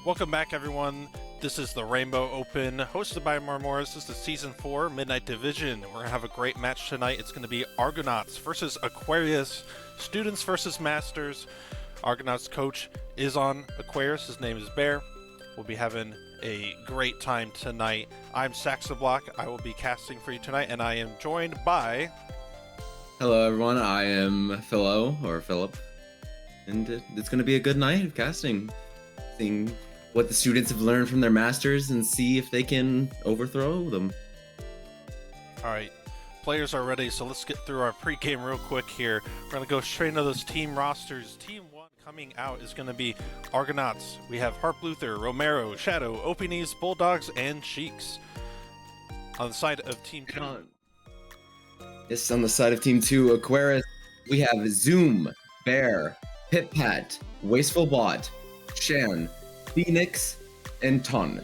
Welcome back, everyone. This is the Rainbow Open, hosted by Marmoras. This is Season 4, Midnight Division. We're going to have a great match tonight. It's going to be Argonauts versus Aquarius, students versus masters. Argonauts coach is on Aquarius. His name is Bear. We'll be having a great time tonight. I'm Saxablock. I will be casting for you tonight, and I am joined by... Hello, everyone. I am Philip, and it's going to be a good night of casting. Seeing what the students have learned from their masters and see if they can overthrow them. All right, players are ready, so let's get through our pregame real quick here. We're going to go straight into those team rosters. Team 1 coming out is going to be Argonauts. We have Harp Luther, Romero, Shadow, Opies, Bulldogs, and Cheeks. On the side of Team 2. Yes, on the side of Team 2, Aquarius, we have Zoom, Bear, Pit Pat, Wasteful Bot, Shan, Phoenix, and Ton.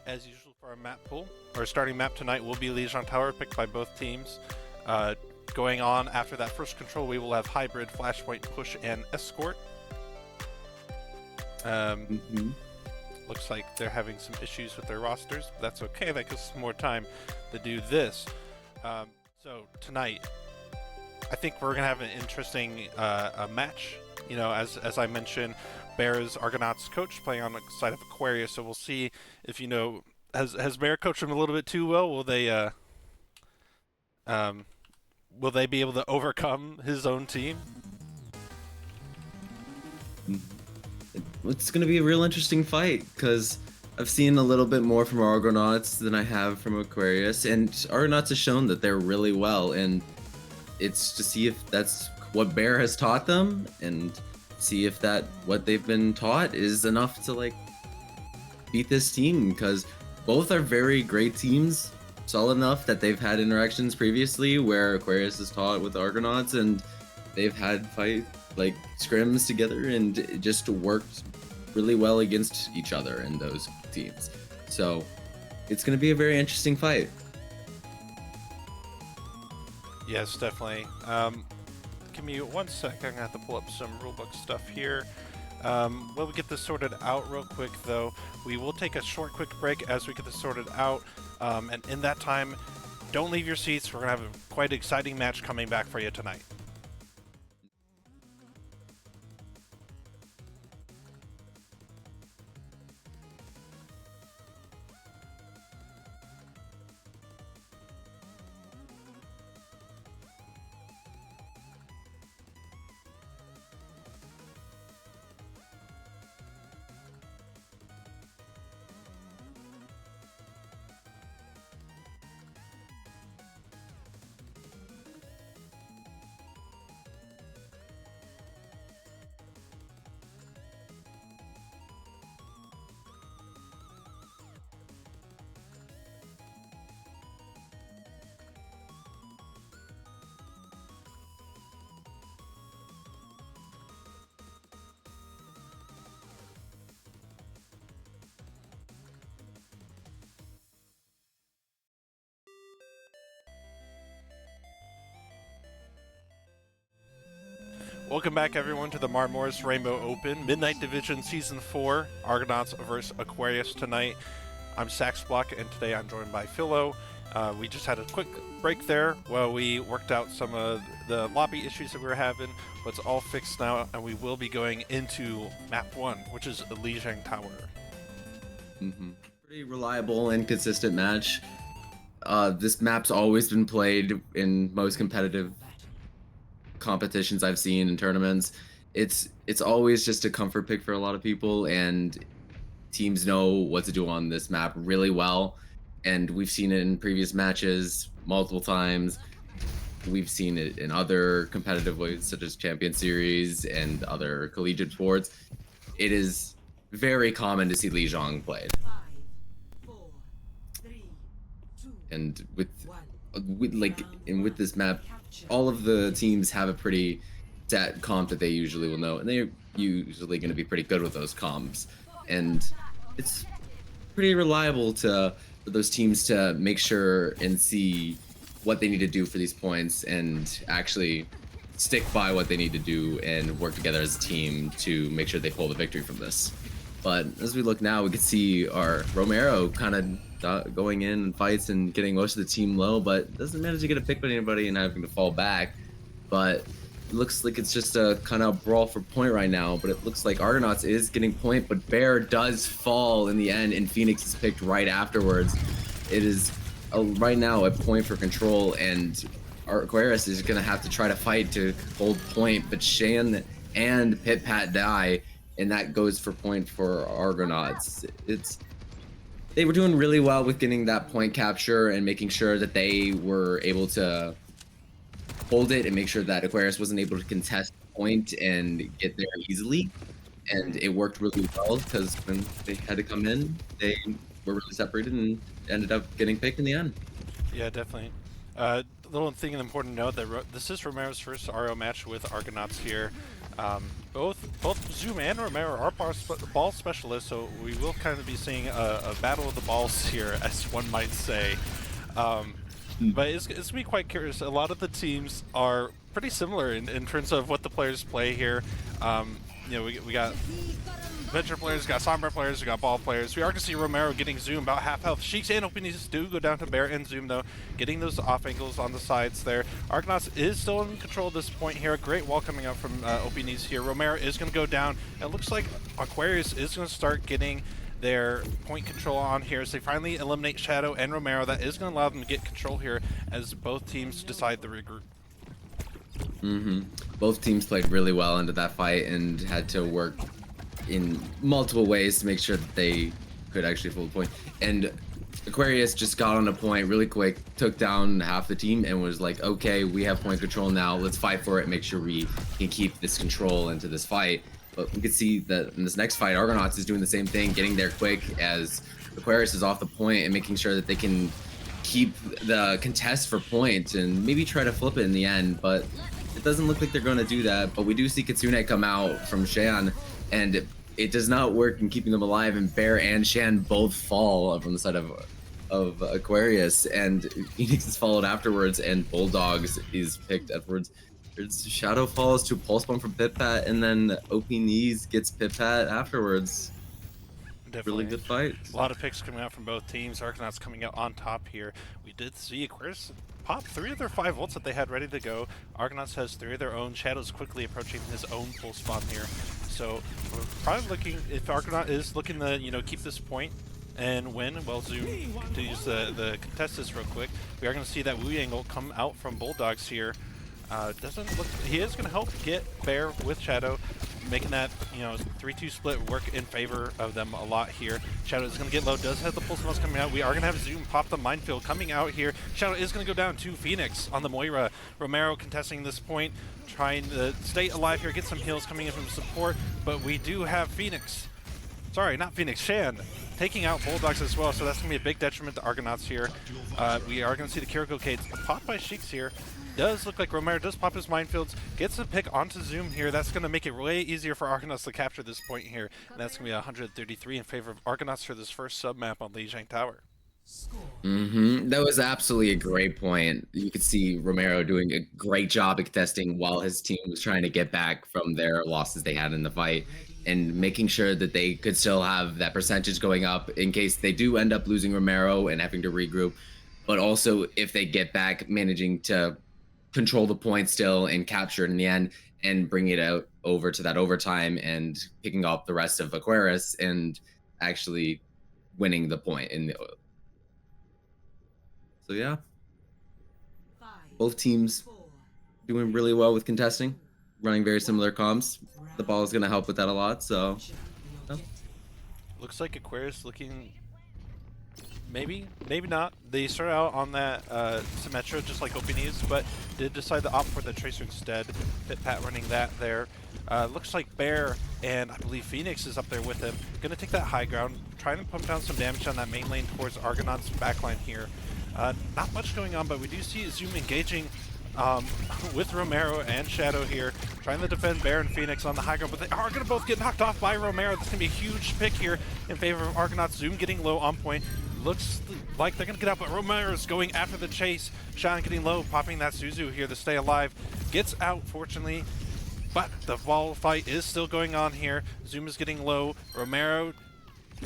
As usual for our map pool, our starting map tonight will be Legion Tower, picked by both teams. Going on after that first control, we will have Hybrid, Flashpoint, Push, and Escort. Looks like they're having some issues with their rosters, but that's okay. That gives us more time to do this. So tonight, I think we're gonna have an interesting match. You know, as I mentioned, Bear is Argonauts coach, playing on the side of Aquarius. So we'll see if has Bear coached him a little bit too well. Will they be able to overcome his own team? It's going to be a real interesting fight because I've seen a little bit more from Argonauts than I have from Aquarius, and Argonauts has shown that they're really well, and it's to see if that's what Bear has taught them and see if that what they've been taught is enough to beat this team, because both are very great teams, solid enough that they've had interactions previously where Aquarius has taught with Argonauts, and they've had scrims together and it just worked really well against each other in those teams. So it's going to be a very interesting fight. Yes, definitely. Give me 1 sec. I'm gonna have to pull up some rulebook stuff here. While we get this sorted out real quick, though, we will take a short, quick break as we get this sorted out. And in that time, don't leave your seats. We're gonna have a quite exciting match coming back for you tonight. Welcome back, everyone, to the Marmoras Rainbow Open Midnight Division Season 4, Argonauts vs. Aquarius tonight. I'm Saxblock, and today I'm joined by Philo. We just had a quick break there while we worked out some of the lobby issues that we were having, but it's all fixed now, and we will be going into Map 1, which is Legion Tower. Pretty reliable and consistent match. This map's always been played in most competitive competitions I've seen in tournaments. It's always just a comfort pick for a lot of people, and teams know what to do on this map really well, and we've seen it in previous matches multiple times. We've seen it in other competitive ways such as Champion Series and other collegiate sports. It is very common to see Legion played. 5, 4, 3, 2, and with this map, all of the teams have a pretty set comp that they usually will know, and they're usually going to be pretty good with those comps, and it's pretty reliable for those teams to make sure and see what they need to do for these points and actually stick by what they need to do and work together as a team to make sure they pull the victory from this. But as we look now, we can see our Romero kind of going in and fights and getting most of the team low, but doesn't manage to get a pick with anybody and having to fall back. But it looks like it's just a kind of brawl for point right now. But it looks like Argonauts is getting point, but Bear does fall in the end, and Phoenix is picked right afterwards. It is right now a point for control, and Aquarius is going to have to try to fight to hold point, but Shan and Pit Pat die, and that goes for point for Argonauts. They were doing really well with getting that point capture and making sure that they were able to hold it and make sure that Aquarius wasn't able to contest the point and get there easily. And it worked really well because when they had to come in, they were really separated and ended up getting picked in the end. Yeah, definitely. Little thing important to note that this is Romero's first RO match with Argonauts here. Both Zoom and Romero are ball specialists, so we will kind of be seeing a battle of the balls here, as one might say. But it's going to be quite curious. A lot of the teams are pretty similar in terms of what the players play here. You know, we got Venture players, we got Sombra players, we got Ball players. We are going to see Romero getting Zoom about half health. Sheiks and Openings do go down to Bear and Zoom though, getting those off angles on the sides there. Argonauts is still in control at this point here. Great wall coming up from Openings here. Romero is going to go down. And it looks like Aquarius is going to start getting their point control on here as they finally eliminate Shadow and Romero. That is going to allow them to get control here as both teams decide to regroup. Both teams played really well into that fight and had to work in multiple ways to make sure that they could actually hold a point. And Aquarius just got on a point really quick, took down half the team, and was like, okay, we have point control now, let's fight for it, make sure we can keep this control into this fight. But we could see that in this next fight, Argonauts is doing the same thing, getting there quick as Aquarius is off the point and making sure that they can keep the contest for points and maybe try to flip it in the end. But it doesn't look like they're going to do that. But we do see Kitsune come out from Shan, and it does not work in keeping them alive, and Bear and Shan both fall from the side of Aquarius, and Phoenix is followed afterwards, and Bulldogs is picked afterwards. There's Shadow falls to Pulse Bomb from Pit Pat, and then OP Knees gets Pit Pat afterwards. Definitely. Really good fight. A lot of picks coming out from both teams. Argonauts coming out on top here. We did see Aquarius pop 3 of their 5 ults that they had ready to go. Argonauts has 3 of their own. Shadow's quickly approaching his own full spawn here. So we're probably looking, if Argonaut is looking to, you know, keep this point and win, well, Zoom to use the contest this real quick. We are going to see that Wu angle come out from Bulldogs here. Doesn't look, he is going to help get Bear with Shadow, making that, you know, 3-2 split work in favor of them a lot here. Shadow is going to get low, does have the pulse mouse coming out. We are going to have Zoom pop the minefield coming out here. Shadow is going to go down to Phoenix on the Moira. Romero contesting this point, trying to stay alive here, get some heals coming in from support, but we do have Phoenix. Sorry, not Phoenix, Shan taking out Bulldogs as well, so that's going to be a big detriment to Argonauts here. We are going to see the Kiriko Cades popped by Sheiks here. Does look like Romero does pop his minefields, gets a pick onto Zoom here. That's going to make it way easier for Argonauts to capture this point here. And that's going to be 133 in favor of Argonauts for this first sub-map on Lijiang Tower. That was absolutely a great point. You could see Romero doing a great job at contesting while his team was trying to get back from their losses they had in the fight, and making sure that they could still have that percentage going up in case they do end up losing Romero and having to regroup. But also, if they get back, managing to control the point still and capture it in the end and bring it out over to that overtime and picking up the rest of Aquarius and actually winning the point in the. So yeah, both teams doing really well with contesting, running very similar comps. The ball is going to help with that a lot, so yeah. Looks like Aquarius looking, maybe not. They started out on that Symmetra just like Openings, but did decide to opt for the Tracer instead. Pit Pat running that there. Looks like Bear and I believe Phoenix is up there with him. Gonna take that high ground, trying to pump down some damage on that main lane towards Argonauts' backline here. Not much going on, but we do see Zoom engaging with Romero and Shadow here, trying to defend Bear and Phoenix on the high ground, but they are going to both get knocked off by Romero. That's going to be a huge pick here in favor of Argonauts. Zoom getting low on point. Looks like they're going to get out, but Romero's going after the chase. Shan getting low, popping that Suzu here to stay alive. Gets out, fortunately. But the ball fight is still going on here. Zoom is getting low. Romero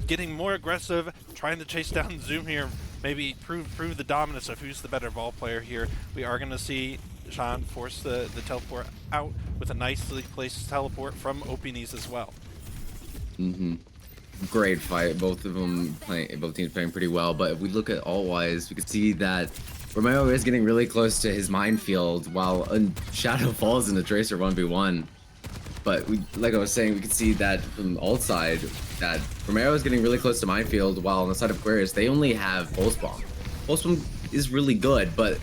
getting more aggressive, trying to chase down Zoom here. Maybe prove the dominance of who's the better ball player here. We are going to see Sean force the teleport out with a nicely placed teleport from Opinies as well. Great fight. Both of them playing, both teams playing pretty well. But if we look at alt-wise, we can see that Romeo is getting really close to his minefield while Shadow falls in the Tracer 1v1. But like I was saying, we can see that from the alt side, that Romero is getting really close to minefield, while on the side of Aquarius, they only have Pulse Bomb. Pulse Bomb is really good, but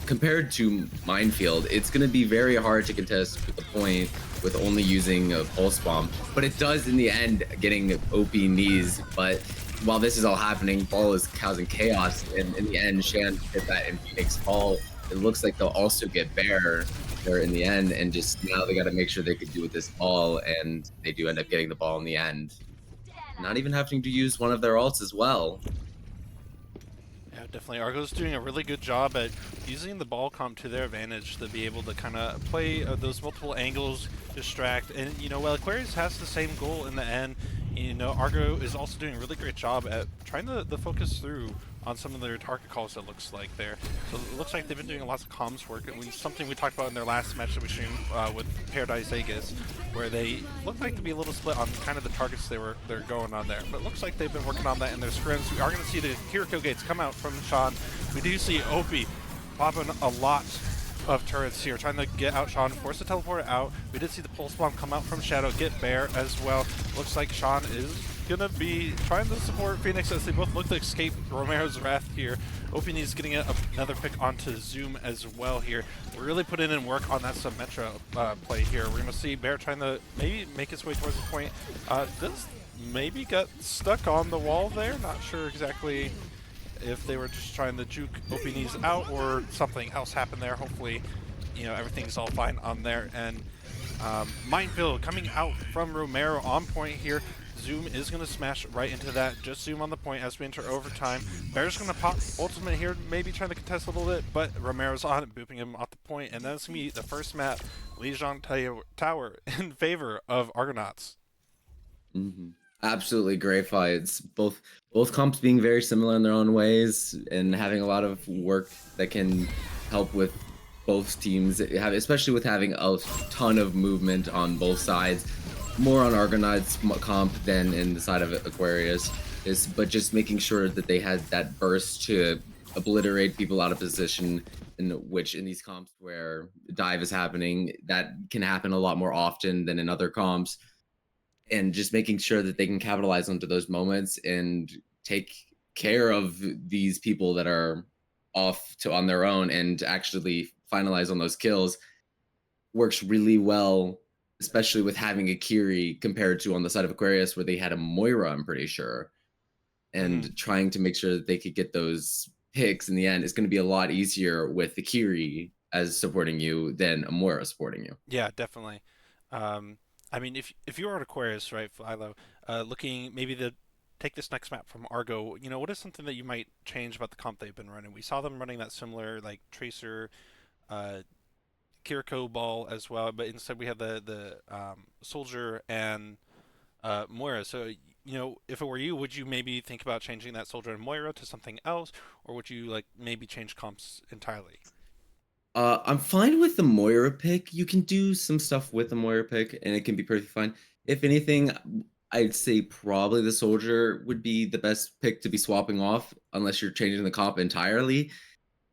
compared to minefield, it's going to be very hard to contest with the point with only using a Pulse Bomb. But it does, in the end, getting OP knees. But while this is all happening, Ball is causing chaos, and in the end, Shan hit that and Phoenix fall. It looks like they'll also get Bear there in the end, and just now they got to make sure they could do with this ball, and they do end up getting the ball in the end. Not even having to use one of their ults as well. Yeah, definitely. Argo's doing a really good job at using the ball comp to their advantage to be able to kind of play those multiple angles, distract, and while Aquarius has the same goal in the end, Argo is also doing a really great job at trying to focus through on some of their target calls, it looks like there. So it looks like they've been doing lots of comms work, and something we talked about in their last match that we streamed with Paradise Vegas, where they look like to be a little split on kind of the targets they're going on there. But it looks like they've been working on that in their scrims. We are going to see the Kiriko gates come out from Sean. We do see Opie popping a lot of turrets here, trying to get out Sean, force the teleport out. We did see the Pulse Bomb come out from Shadow, get Bear as well. Looks like Sean is gonna be trying to support Phoenix as they both look to escape Romero's wrath here. Opini's getting another pick onto Zoom as well here. We're really putting in work on that Symmetra play here. We're gonna see Bear trying to maybe make his way towards the point. This maybe got stuck on the wall there. Not sure exactly if they were just trying to juke Opini's out or something else happened there. Hopefully, everything's all fine on there. And Minefield coming out from Romero on point here. Zoom is going to smash right into that. Just Zoom on the point as we enter overtime. Bear's going to pop ultimate here, maybe trying to contest a little bit, but Romero's on it, booping him off the point. And then it's going to be the first map, Lijiang Tower, in favor of Argonauts. Absolutely great fights. Both comps being very similar in their own ways, and having a lot of work that can help with both teams, especially with having a ton of movement on both sides. More on Argonauts comp than in the side of Aquarius, but just making sure that they had that burst to obliterate people out of position, in these comps where dive is happening, that can happen a lot more often than in other comps. And just making sure that they can capitalize onto those moments and take care of these people that are off on their own and actually finalize on those kills works really well, especially with having a Kiri compared to on the side of Aquarius where they had a Moira, I'm pretty sure. And trying to make sure that they could get those picks in the end is going to be a lot easier with the Kiri as supporting you than a Moira supporting you. Yeah, definitely. I mean, if you were at Aquarius, right, Philo, looking maybe to take this next map from Argo, what is something that you might change about the comp they've been running? We saw them running that similar, like, Tracer, Kiriko ball as well, but instead we have the Soldier and Moira. So, if it were you, would you maybe think about changing that Soldier and Moira to something else, or would you, like, maybe change comps entirely? I'm fine with the Moira pick. You can do some stuff with the Moira pick, and it can be perfectly fine. If anything, I'd say probably the Soldier would be the best pick to be swapping off, unless you're changing the comp entirely.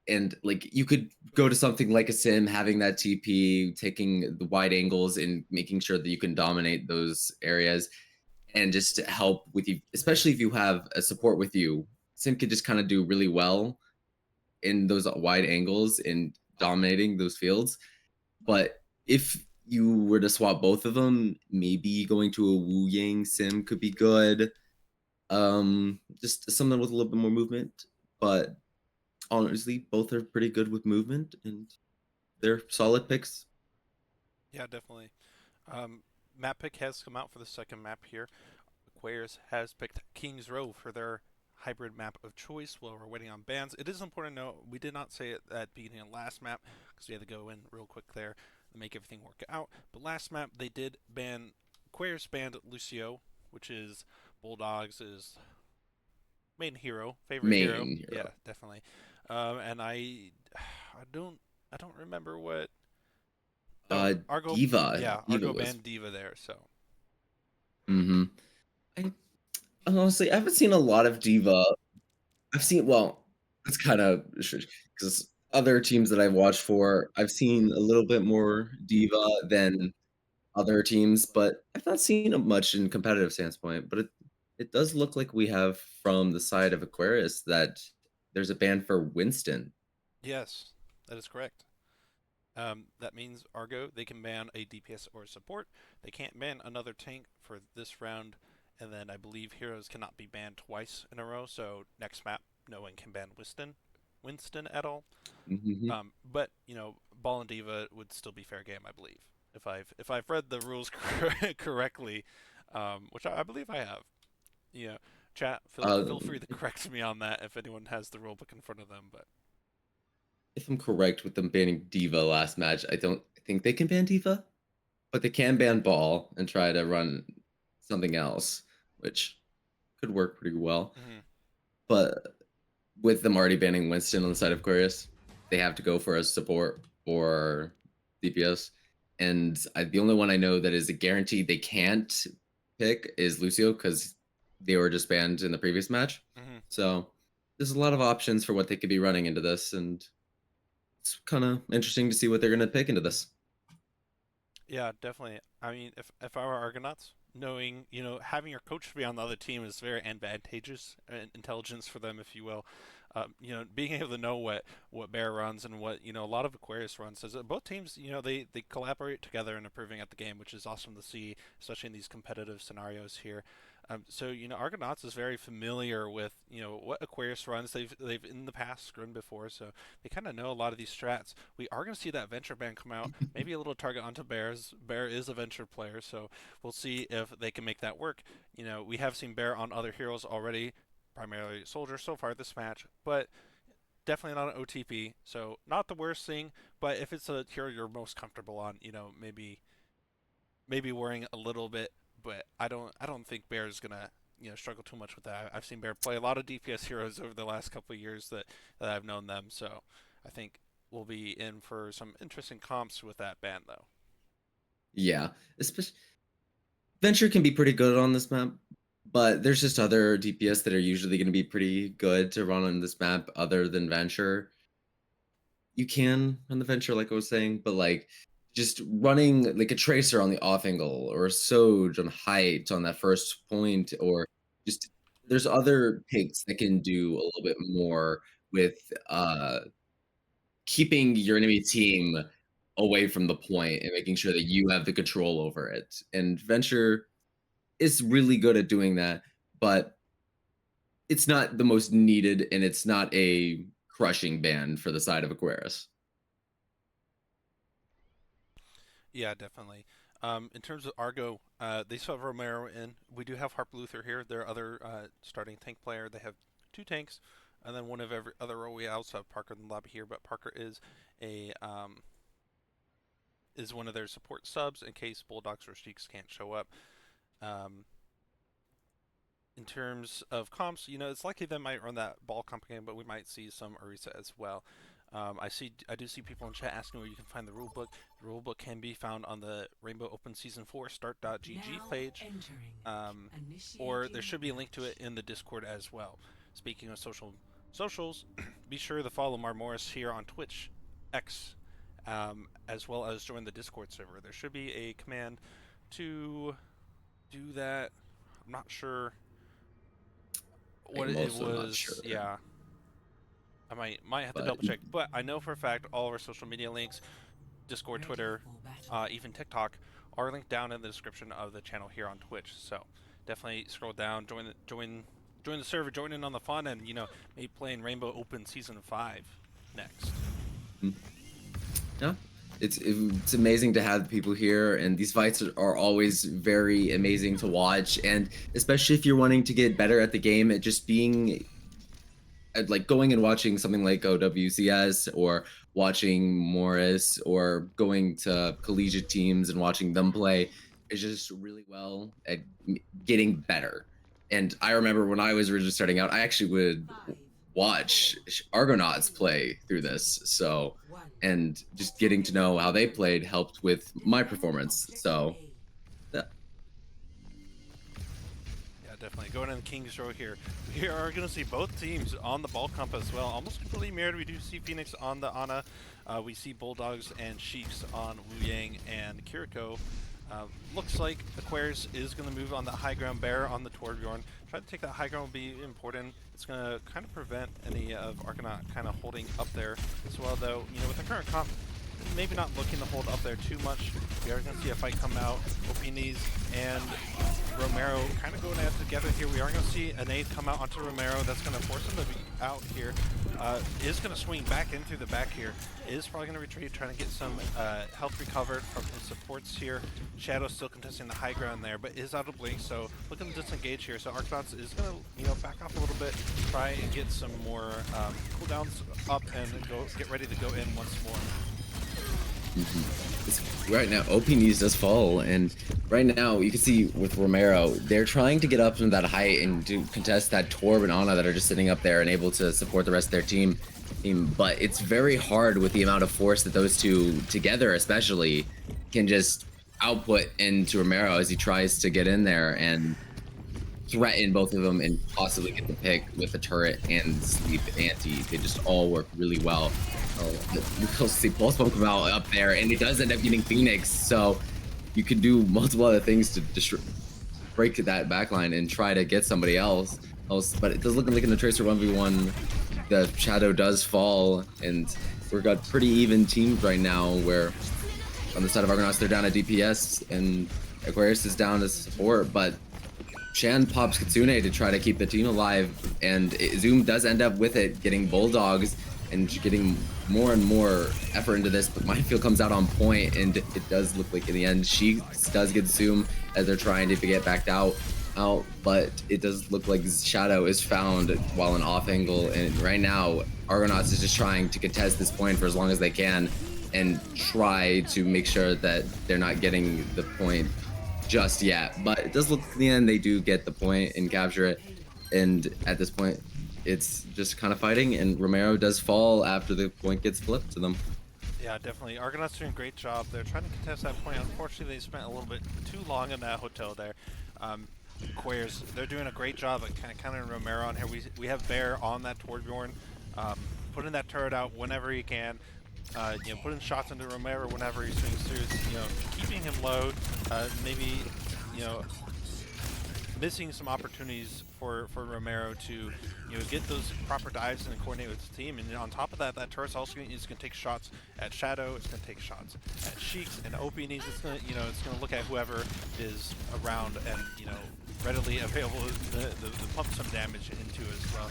And like you could go to something like a Sim, having that TP, taking the wide angles, and making sure that you can dominate those areas, and just to help with you, especially if you have a support with you. Sim could just kind of do really well in those wide angles and dominating those fields. But if you were to swap both of them, maybe going to a Wu Yang Sim could be good. Just something with a little bit more movement. But honestly, both are pretty good with movement, and they're solid picks. Yeah, definitely. Map pick has come out for the second map here. Aquarius has picked King's Row for their hybrid map of choice while we're waiting on bans. It is important to note we did not say it at beginning of last map because we had to go in real quick there. make everything work out. But last map they did ban Aquarius banned Lucio, which is Bulldog's main hero, favorite hero. Main Yeah, hero. definitely. And I don't remember what. Oh, Uh, Argo. Diva. Yeah, Diva Argo was. banned Diva there. So Mm-hmm. I honestly, I haven't seen a lot of Diva. I've seen, well, that's kind of because other teams that I've watched for, I've seen a little bit more Diva than other teams, but I've not seen it much in competitive standpoint. But it does look like we have from the side of Aquarius that there's a ban for Winston. yes, that is correct. That means Argo, they can ban a DPS or support. They can't ban another tank for this round, and then I believe heroes cannot be banned twice in a row. So next map, no one can ban Winston at all. Hmm. But Ball and Diva would still be fair game, I believe, if I've read the rules correctly, which I believe I have. You know, chat, feel free to correct me on that if anyone has the rule book in front of them. But If I'm correct with them banning Diva last match, I don't think they can ban Diva, but they can ban Ball and try to run something else, which could work pretty well. mhm. But with them already banning Winston on the side of Aquarius, they have to go for a support or DPS. And the only one I know that is a guarantee they can't pick is Lucio because they were just banned in the previous match. Mhm. So there's a lot of options for what they could be running into this, and it's kind of interesting to see what they're going to pick into this. Yeah, definitely. I mean, if I were Argonauts, knowing having your coach be on the other team is very advantageous, intelligence for them, if you will. Being able to know what Bear runs and what a lot of Aquarius runs. Says that both teams, they collaborate together in improving at the game, which is awesome to see, especially in these competitive scenarios here. So Argonauts is very familiar with what Aquarius runs. They've in the past run before, so they kind of know a lot of these strats. We are going to see that Venture ban come out. Maybe a little target onto Bears. Bear is a Venture player, so we'll see if they can make that work. We have seen Bear on other heroes already, primarily Soldier so far this match, but definitely not an OTP. So not the worst thing, but if it's a hero you're most comfortable on, maybe worrying a little bit. But I don't think Bear is gonna struggle too much with that. I've seen Bear play a lot of DPS heroes over the last couple of years that I've known them, so I think we'll be in for some interesting comps with that ban though. Yeah, especially Venture can be pretty good on this map, but there's just other DPS that are usually going to be pretty good to run on this map other than Venture. You can run the Venture, like I was saying, but like just running like a Tracer on the off angle or a Soj on height on that first point, or just there's other picks that can do a little bit more with keeping your enemy team away from the point and making sure that you have the control over it. And Venture is really good at doing that, but it's not the most needed and it's not a crushing ban for the side of Aquarius. Yeah, definitely. In terms of Argo, they still have Romero in. We do have Harp Luther here, their other starting tank player. They have two tanks, and then one of every other row. We also have Parker in the lobby here, but Parker a is one of their support subs in case Bulldogs or Sheeks can't show up. Um, in terms of comps, it's likely they might run that ball comp game, but we might see some Orisa as well. I do see people in chat asking where you can find the rulebook. The rulebook can be found on the Rainbow Open Season 4 start.gg page, or there should be a link to it in the Discord as well. Speaking of socials, be sure to follow Marmoris here on Twitch, X, as well as join the Discord server. There should be a command to do that. I'm not sure what I'm it also not sure, was. Yeah, I might have to but double check, but I know for a fact all of our social media links, Discord, Twitter, even TikTok, are linked down in the description of the channel here on Twitch. So definitely scroll down, join the server, join in on the fun, and maybe playing Rainbow Open Season 5 next. mm, yeah, it's amazing to have people here, and these fights are always very amazing to watch, and especially if you're wanting to get better at the game, at just being like going and watching something like OWCS or watching Morris or going to collegiate teams and watching them play is just really well at getting better. And I remember when I was originally starting out, I actually would watch Argonauts play through this. So, and just getting to know how they played helped with my performance. So, yeah. Yeah, definitely. Going in the King's Row here. We are going to see both teams on the ball comp as well. Almost completely mirrored. We do see Phoenix on the Ana. We see Bulldogs and Sheiks on Wu Yang and Kiriko. Looks like Aquarius is going to move on the high ground bear on the Torbjorn. Trying to take that high ground will be important. It's going to kind of prevent any of Argonaut kind of holding up there as well, though. You know, with the current comp, maybe not looking to hold up there too much. We are going to see a fight come out. Opinis and Romero kind of going at it together here. We are going to see an aid come out onto Romero. That's going to force him to be out here. Is going to swing back in through the back here. Is probably going to retreat, trying to get some health recovered from his supports here. Shadow still contesting the high ground there, but is out of blink, so looking to disengage here. So Argonauts is going to, back off a little bit, try and get some more cooldowns up and get ready to go in once more. Right now, OP needs does fall, and right now you can see with Romero, they're trying to get up into that height and to contest that Torb and Ana that are just sitting up there and able to support the rest of their team. But it's very hard with the amount of force that those two together, especially, can just output into Romero as he tries to get in there and threaten both of them and possibly get the pick with the turret and sleep anti. They just all work really well. We'll see Pulse Bomb come out up there, and it does end up getting Phoenix, so you could do multiple other things to break that backline and try to get somebody else. But it does look like in the Tracer 1v1, the Shadow does fall, and we've got pretty even teams right now where on the side of Argonauts, they're down at DPS, and Aquarius is down as support, but Shan pops Kitsune to try to keep the team alive, and Zoom does end up with it, getting Bulldogs and getting more and more effort into this, but Minefield comes out on point, and it does look like in the end she does get Zoom as they're trying to get backed out, but it does look like Shadow is found while an off angle, and right now Argonauts is just trying to contest this point for as long as they can and try to make sure that they're not getting the point just yet. But it does look in the end they do get the point and capture it, and at this point it's just kind of fighting, and Romero does fall after the point gets flipped to them. Yeah, definitely. Argonauts doing a great job. They're trying to contest that point. Unfortunately, they spent a little bit too long in that hotel there. Aquarius, they're doing a great job at kind of countering Romero on here. We have Bear on that Torbjorn, putting that turret out whenever he can. Putting shots into Romero whenever he swings through. Keeping him low. Maybe, missing some opportunities for Romero to get those proper dives and coordinate with his team. And on top of that, that turret's also going to take shots at Shadow. It's going to take shots at Sheiks and Opinis. It's going to look at whoever is around and readily available to pump some damage into as well.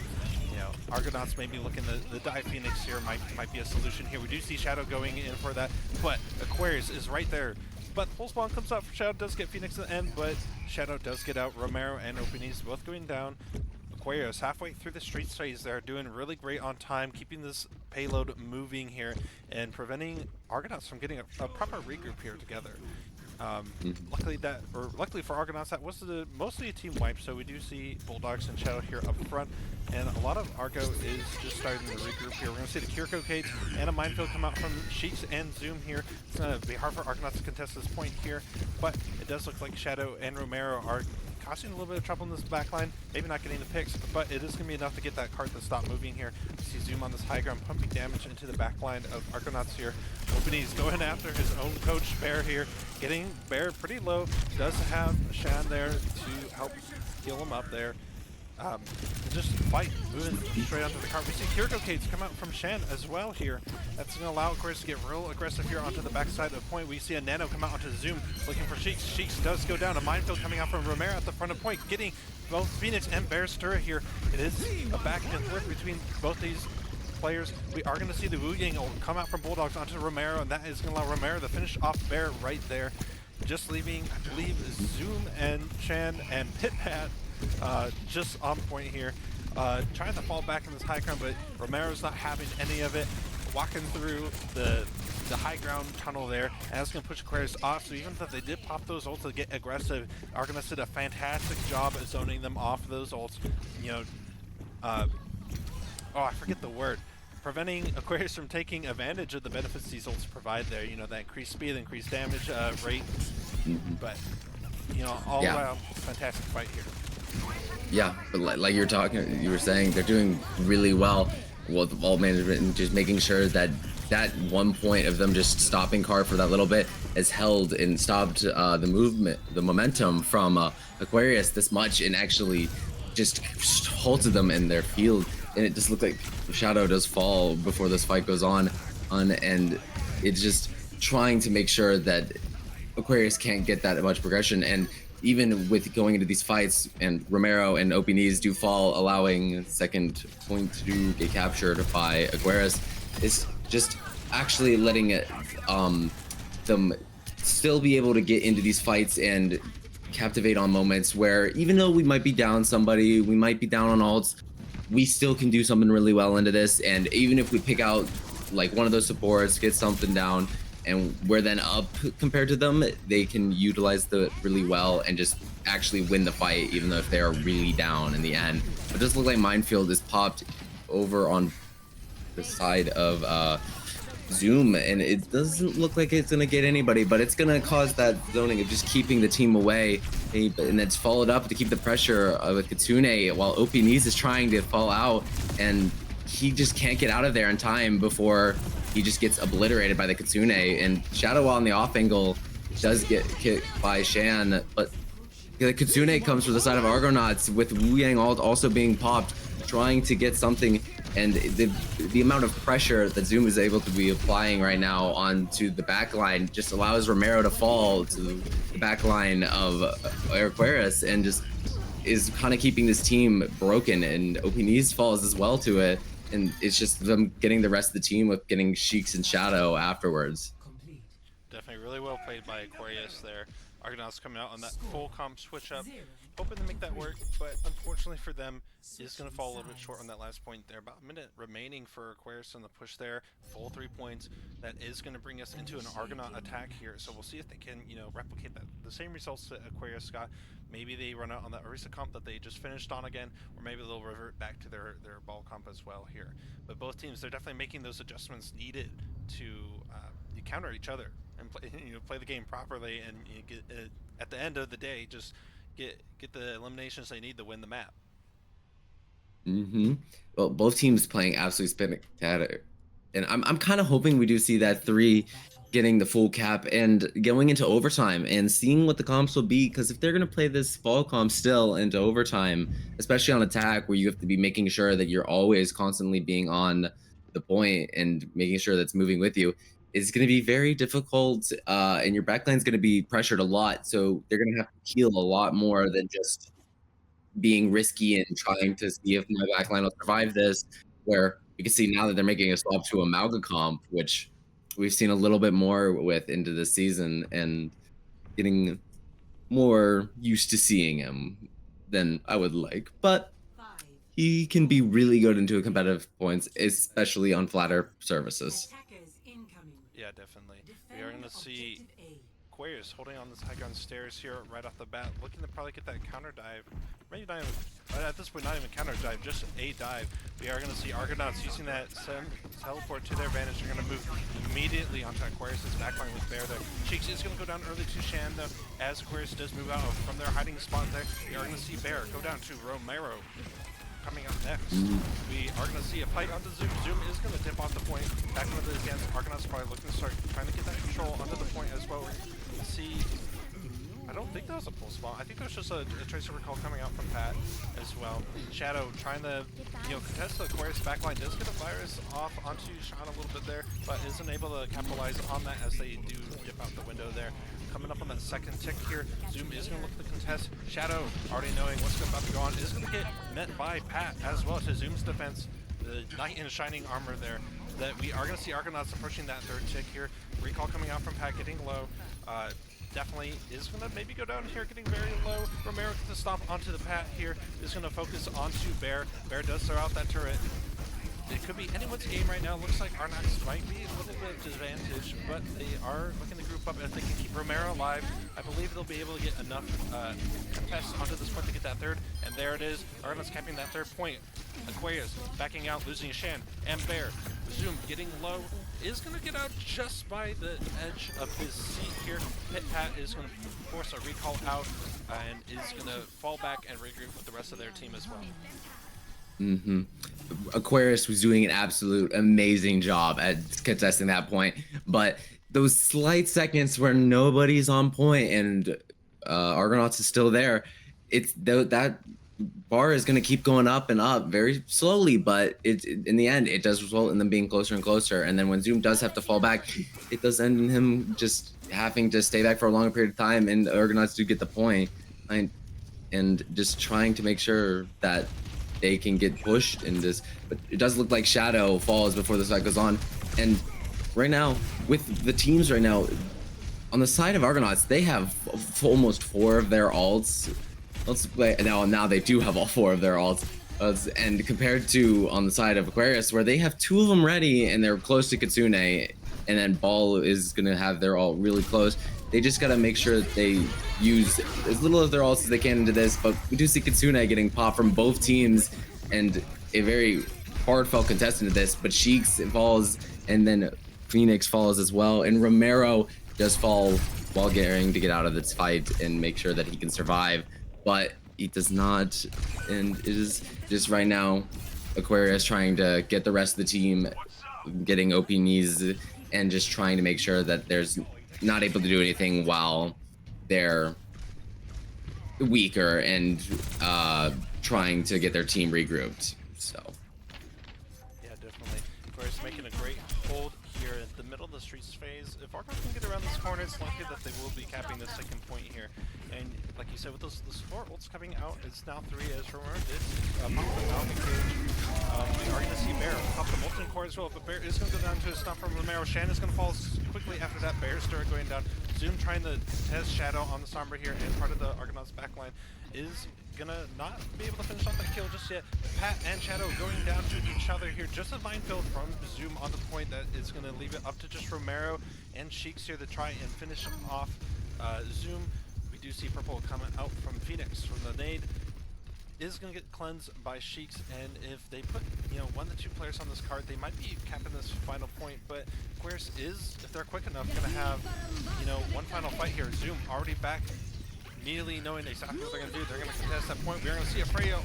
Argonauts maybe looking the dive Phoenix here might be a solution here. We do see Shadow going in for that, but Aquarius is right there. But full spawn comes out for Shadow, does get Phoenix at the end, but Shadow does get out. Romero and Opinis both going down. Aquarius halfway through the street phase, they're doing really great on time, keeping this payload moving here and preventing Argonauts from getting a proper regroup here together. Luckily for Argonauts, that was mostly a team wipe, so we do see Bulldogs and Shadow here up front, and a lot of Argo is just starting to regroup here. We're going to see the Kiriko Gates and a Minefield come out from Sheiks and Zoom here. It's going to be hard for Argonauts to contest this point here, but it does look like Shadow and Romero are causing a little bit of trouble in this backline, maybe not getting the picks, but it is going to be enough to get that cart to stop moving here. We see Zoom on this high ground pumping damage into the backline of Argonauts here. Opinis going after his own coach, Bear here, getting Bear pretty low. Does have Shan there to help heal him up there. Just fight, moving straight onto the cart. We see Kiriko Cates come out from Shan as well here. That's going to allow Aquarius to get real aggressive here onto the backside of the point. We see a Nano come out onto Zoom, looking for Sheiks. Sheiks does go down. A Minefield coming out from Romero at the front of point, getting both Phoenix and Bear's turret here. It is a back and forth between both these players. We are going to see the Wu Yang come out from Bulldogs onto Romero, and that is going to allow Romero to finish off Bear right there. Just leaving, I believe, Zoom and Shan and Pitpat just on point here. trying to fall back in this high ground, but Romero's not having any of it. Walking through the high ground tunnel there, and that's going to push Aquarius off. So even though they did pop those ults to get aggressive, Argonauts did a fantastic job at zoning them off those ults. You know, oh, I forget the word. Preventing Aquarius from taking advantage of the benefits these ults provide there. You know, that increased speed, increased damage rate. But, you know, all around, fantastic fight here. Yeah, but like you were saying, they're doing really well with ball management and just making sure that that 1 point of them just stopping Car for that little bit has held and stopped the movement, the momentum from Aquarius this much, and actually just halted them in their field. And it just looked like Shadow does fall before this fight goes on, and it's just trying to make sure that Aquarius can't get that much progression. And even with going into these fights, and Romero and OP knees do fall, allowing second point to get captured by Aquarius, is just actually letting it, them still be able to get into these fights and captivate on moments where even though we might be down somebody, we might be down on ults, we still can do something really well into this. And even if we pick out like one of those supports, get something down, and we're then up compared to them, they can utilize the really well and just actually win the fight, even though if they are really down in the end. It does look like Minefield is popped over on the side of Zoom, and it doesn't look like it's gonna get anybody, but it's gonna cause that zoning of just keeping the team away, and it's followed up to keep the pressure with Kitsune while OP Knees is trying to fall out, and he just can't get out of there in time before he just gets obliterated by the Kitsune. And Shadow on the off angle does get hit by Shan, but the Kitsune comes from the side of Argonauts with Wu Yang also being popped, trying to get something. And the amount of pressure that Zoom is able to be applying right now onto the backline just allows Romero to fall to the backline of Aquarius, and just is kind of keeping this team broken. And OP Knees falls as well to it, and it's just them getting the rest of the team with getting Sheiks and Shadow afterwards. Definitely really well played by Aquarius there. Argonauts coming out on that full comp switch up, hoping to make that work, but unfortunately for them, is going to fall a little bit short on that last point there. About a minute remaining for Aquarius on the push there, full 3 points. That is going to bring us into an Argonaut attack here, so we'll see if they can, you know, replicate that, the same results that Aquarius got. Maybe they run out on that Orisa comp that they just finished on again, or maybe they'll revert back to their ball comp as well here. But both teams, they're definitely making those adjustments needed to counter each other and play, you know, play the game properly, and you know, get, at the end of the day, just get the eliminations they need to win the map. Well, both teams playing absolutely spectacular, and I'm kind of hoping we do see that 3 getting the full cap and going into overtime and seeing what the comps will be, because if they're going to play this fall comp still into overtime, especially on attack where you have to be making sure that you're always constantly being on the point and making sure that's moving with you, is going to be very difficult, and your backline is going to be pressured a lot, so they're going to have to heal a lot more than just being risky and trying to see if my backline will survive this, where you can see now that they're making a swap to a Malga comp, which we've seen a little bit more with into this season, and getting more used to seeing him than I would like. But he can be really good into competitive points, especially on flatter services. Yeah, definitely. We are going to see Aquarius holding on this high ground stairs here right off the bat, looking to probably get that counter dive. Maybe not even, at this point, not even counter dive, just a dive. We are going to see Argonauts using that teleport to their advantage. They're going to move immediately onto Aquarius' backline with Bear there. Cheeks is going to go down early to Shan, though, as Aquarius does move out from their hiding spot there. We are going to see Bear go down to Romero. Coming up next, we are going to see a fight onto Zoom. Zoom is going to dip off the point, back into the against. Argonauts probably looking to start trying to get that control under the point as well. We'll see. I don't think that was a full spawn. I think that was just a Tracer Recall coming out from Pat as well. Shadow trying to, you know, contest the Aquarius backline. Does get a virus off onto Sean a little bit there, but isn't able to capitalize on that as they do dip out the window there. Coming up on that second tick here, Zoom is going to look to contest. Shadow, already knowing what's about to go on, is going to get met by Pat as well to Zoom's defense. The knight in shining armor there. That we are going to see Argonauts approaching that third tick here. Recall coming out from Pat, getting low. definitely is going to maybe go down here, getting very low. Romero gets the stomp onto the Pat here, is going to focus onto Bear. Bear does throw out that turret. It could be anyone's game right now. Looks like Argonauts might be a little bit of disadvantage, but they are looking to group up. If they can keep Romero alive, I believe they'll be able to get enough contests onto this point to get that third. And there it is. Argonauts capping that third point. Aquarius backing out, losing Shan. And Bear, Zoom getting low, is going to get out just by the edge of his seat here. Pit Pat is going to force a recall out and is going to fall back and regroup with the rest of their team as well. Aquarius was doing an absolute amazing job at contesting that point, but those slight seconds where nobody's on point and Argonauts is still there, that bar is going to keep going up and up very slowly, but in the end it does result in them being closer and closer. And then when Zoom does have to fall back, it does end in him just having to stay back for a longer period of time, and Argonauts do get the point, and just trying to make sure that they can get pushed in this. But it does look like Shadow falls before this fight goes on. And right now, with the teams right now, on the side of Argonauts, they have almost 4 of their alts. Now they do have all 4 of their alts. And compared to on the side of Aquarius, where they have 2 of them ready and they're close to Kitsune, and then Ball is gonna have their ult really close. They just gotta make sure that they use as little of their ults as they can into this, but we do see Kitsune getting popped from both teams, and a very hard-fought contestant to this, but Sheiks falls, and then Phoenix falls as well, and Romero does fall while getting to get out of this fight and make sure that he can survive, but he does not, and it is just right now Aquarius trying to get the rest of the team getting OP knees and just trying to make sure that there's not able to do anything while they're weaker and trying to get their team regrouped. So yeah, definitely. Aquarius making a great hold here at the middle of the streets phase. If Argonauts can get around this corner, it's likely that they will be capping the second point here. And like you said, with those 4 ults coming out, it's now 3 as Romero did pop them out the cage. We are going to see Bear pop the Molten Core as well, but Bear is going to go down to a stop from Romero. Shan is going to fall quickly after that. Bear's turret going down. Zoom trying to test Shadow on the Sombra here, and part of the Argonauts backline is gonna not be able to finish off that kill just yet. Pat and Shadow going down to each other here. Just a minefield from Zoom on the point that is gonna leave it up to just Romero and Sheiks here to try and finish off Zoom. We do see purple coming out from Phoenix from the nade. Is going to get cleansed by Sheiks, and if they put 1 to 2 players on this card, they might be capping this final point. But Aquarius is, if they're quick enough, going to have one final fight here. Zoom already back, immediately knowing exactly what they're going to do. They're going to contest that point. We're going to see a Freya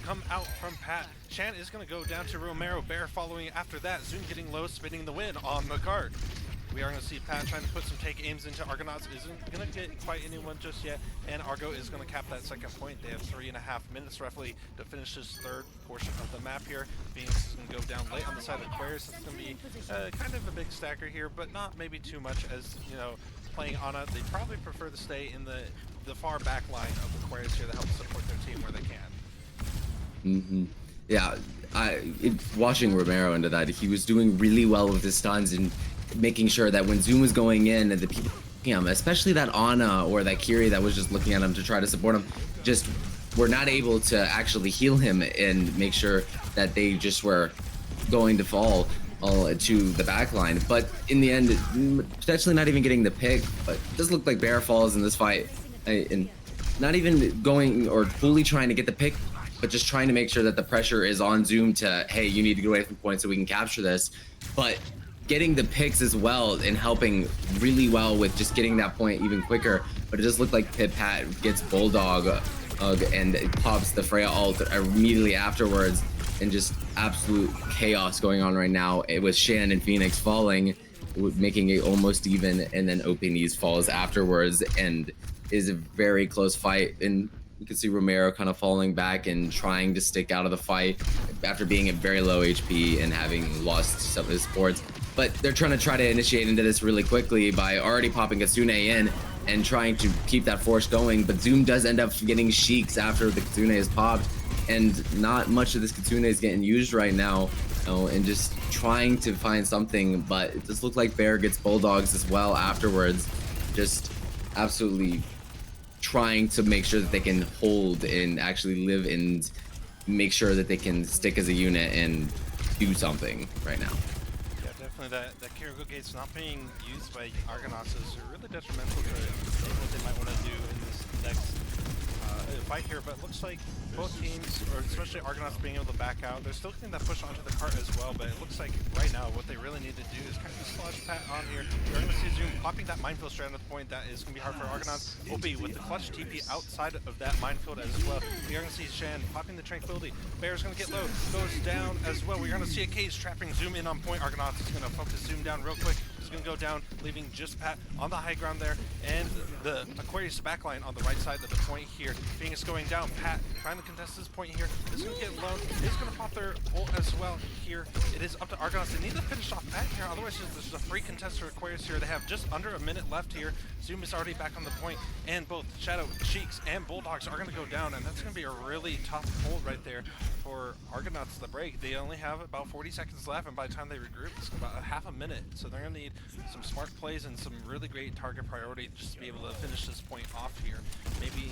come out from Pat. Shan is going to go down to Romero. Bear following after that. Zoom getting low, spinning the win on the card. We are going to see Pat trying to put some take aims into Argonauts. Isn't going to get quite anyone just yet. And Argo is going to cap that second point. They have 3.5 minutes roughly to finish this third portion of the map here. Phoenix is going to go down late on the side of Aquarius. It's going to be kind of a big stacker here, but not maybe too much, as playing Ana. They probably prefer to stay in the far back line of Aquarius here to help support their team where they can. Yeah, watching Romero into that, he was doing really well with his stuns and making sure that when Zoom was going in, and the people, especially that Ana or that Kiri that was just looking at him to try to support him, just were not able to actually heal him and make sure that they just were going to fall to the back line. But in the end, potentially not even getting the pick, but it does look like Bear falls in this fight, and not even going or fully trying to get the pick, but just trying to make sure that the pressure is on Zoom to, hey, you need to get away from points so we can capture this. But getting the picks as well and helping really well with just getting that point even quicker. But it just looked like Pit Pat gets Bulldog and pops the Freya ult immediately afterwards, and just absolute chaos going on right now with Shan and Phoenix falling, making it almost even, and then Opinies falls afterwards, and is a very close fight. And you can see Romero kind of falling back and trying to stick out of the fight after being at very low HP and having lost some of his supports. But they're trying to initiate into this really quickly by already popping Kitsune in and trying to keep that force going. But Zoom does end up getting Sheiks after the Kitsune is popped, and not much of this Kitsune is getting used right now, and just trying to find something. But it does look like Bear gets Bulldogs as well afterwards. Just absolutely trying to make sure that they can hold and actually live and make sure that they can stick as a unit and do something right now. Yeah, definitely that Kirigo Gate's not being used by Argonauts is really detrimental to what they might want to do in this next fight here, but it looks like both teams, or especially Argonauts, being able to back out. They're still getting that push onto the cart as well, but it looks like right now what they really need to do is kind of sludge Pat on here. You're going to see Zoom popping that minefield straight at the point. That is going to be hard for Argonauts. Obi with the clutch TP outside of that minefield as well. We are going to see Shan popping the Tranquility. Bear's going to get low, goes down as well. We're going to see a cage trapping Zoom in on point. Argonauts is going to focus Zoom down real quick. Is going to go down, leaving just Pat on the high ground there, and the Aquarius backline on the right side of the point here. Phoenix going down. Pat trying to contest this point here. Is going to get low. Is going to pop their ult as well here. It is up to Argonauts. They need to finish off Pat here, otherwise there's a free contest for Aquarius here. They have just under a minute left here. Zoom is already back on the point, and both Shadow, Cheeks, and Bulldogs are going to go down, and that's going to be a really tough hold right there for Argonauts to break. They only have about 40 seconds left, and by the time they regroup, it's about a half a minute. So they're going to need some smart plays and some really great target priority just to be able to finish this point off here. Maybe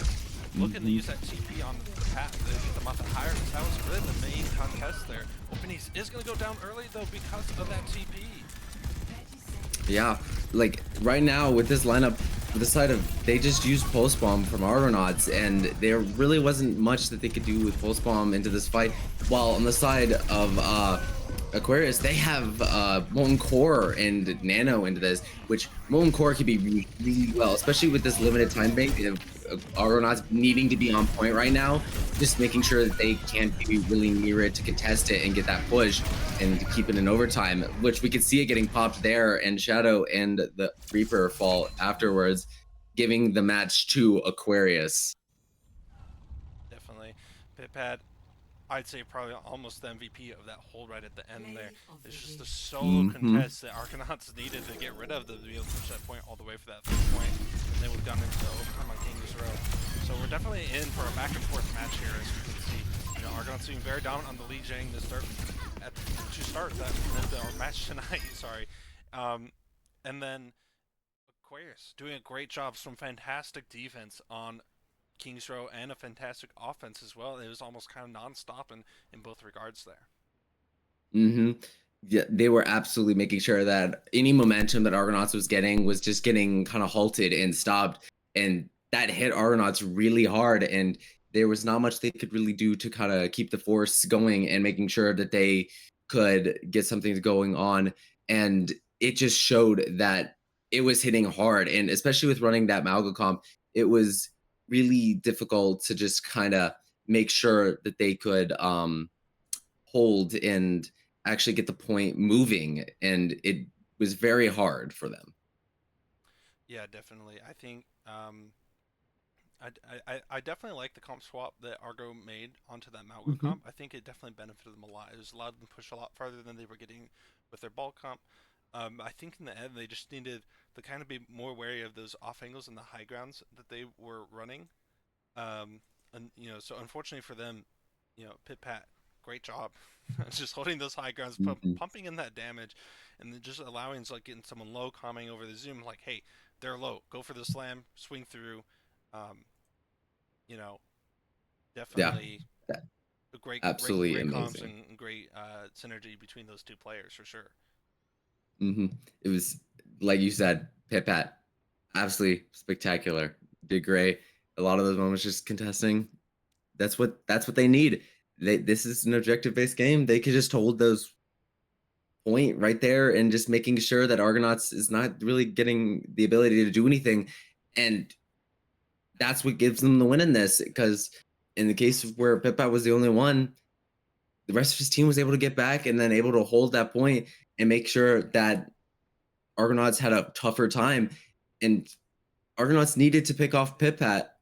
looking to use that TP on the Pat to get them off the higher. That was really the main contest there. Openings is going to go down early though because of that TP. Yeah, like right now with this lineup, for the side of they just used pulse bomb from Argonauts, and there really wasn't much that they could do with pulse bomb into this fight. While on the side of Aquarius, they have Molten Core and Nano into this, which Molten Core could be really, really well, especially with this limited time bank of Argonauts needing to be on point right now, just making sure that they can't be really near it to contest it and get that push and keep it in overtime, which we could see it getting popped there, and Shadow and the Reaper fall afterwards, giving the match to Aquarius. Definitely. Pit-Pat, I'd say probably almost the MVP of that hold right at the end there. It's just the solo contest that Argonauts needed to get rid of to be able to push that point all the way for that third point. And then we've gone into overtime on King's Row. So we're definitely in for a back and forth match here, as you can see. You know, Argonauts being very dominant on the lead getting to start our match tonight, sorry. And then Aquarius doing a great job, some fantastic defense on King's Row and a fantastic offense as well. It was almost kind of non-stop in both regards there. Yeah, they were absolutely making sure that any momentum that Argonauts was getting was just getting kind of halted and stopped, and that hit Argonauts really hard, and there was not much they could really do to kind of keep the force going and making sure that they could get something going on. And it just showed that it was hitting hard, and especially with running that Malga comp, it was really difficult to just kind of make sure that they could hold and actually get the point moving, and it was very hard for them. Yeah, definitely. I think I definitely like the comp swap that Argo made onto that Malga comp. I think it definitely benefited them a lot. It was allowed them to push a lot farther than they were getting with their ball comp. I think in the end they just needed to kind of be more wary of those off angles and the high grounds that they were running. And you know, so unfortunately for them, you know, Pit-Pat, great job, just holding those high grounds, pumping in that damage, and then just allowing like getting someone low, calming over the Zoom, like, hey, they're low, go for the slam, swing through. You know, definitely Absolutely great amazing. comms and great synergy between those two players for sure. It was, like you said, Pit-Pat, absolutely spectacular. Did great. A lot of those moments just contesting. That's what they need. This is an objective-based game. They could just hold those point right there and just making sure that Argonauts is not really getting the ability to do anything. And that's what gives them the win in this, because in the case of where Pit-Pat was the only one, the rest of his team was able to get back and then able to hold that point and make sure that Argonauts had a tougher time. And Argonauts needed to pick off Pit-Pat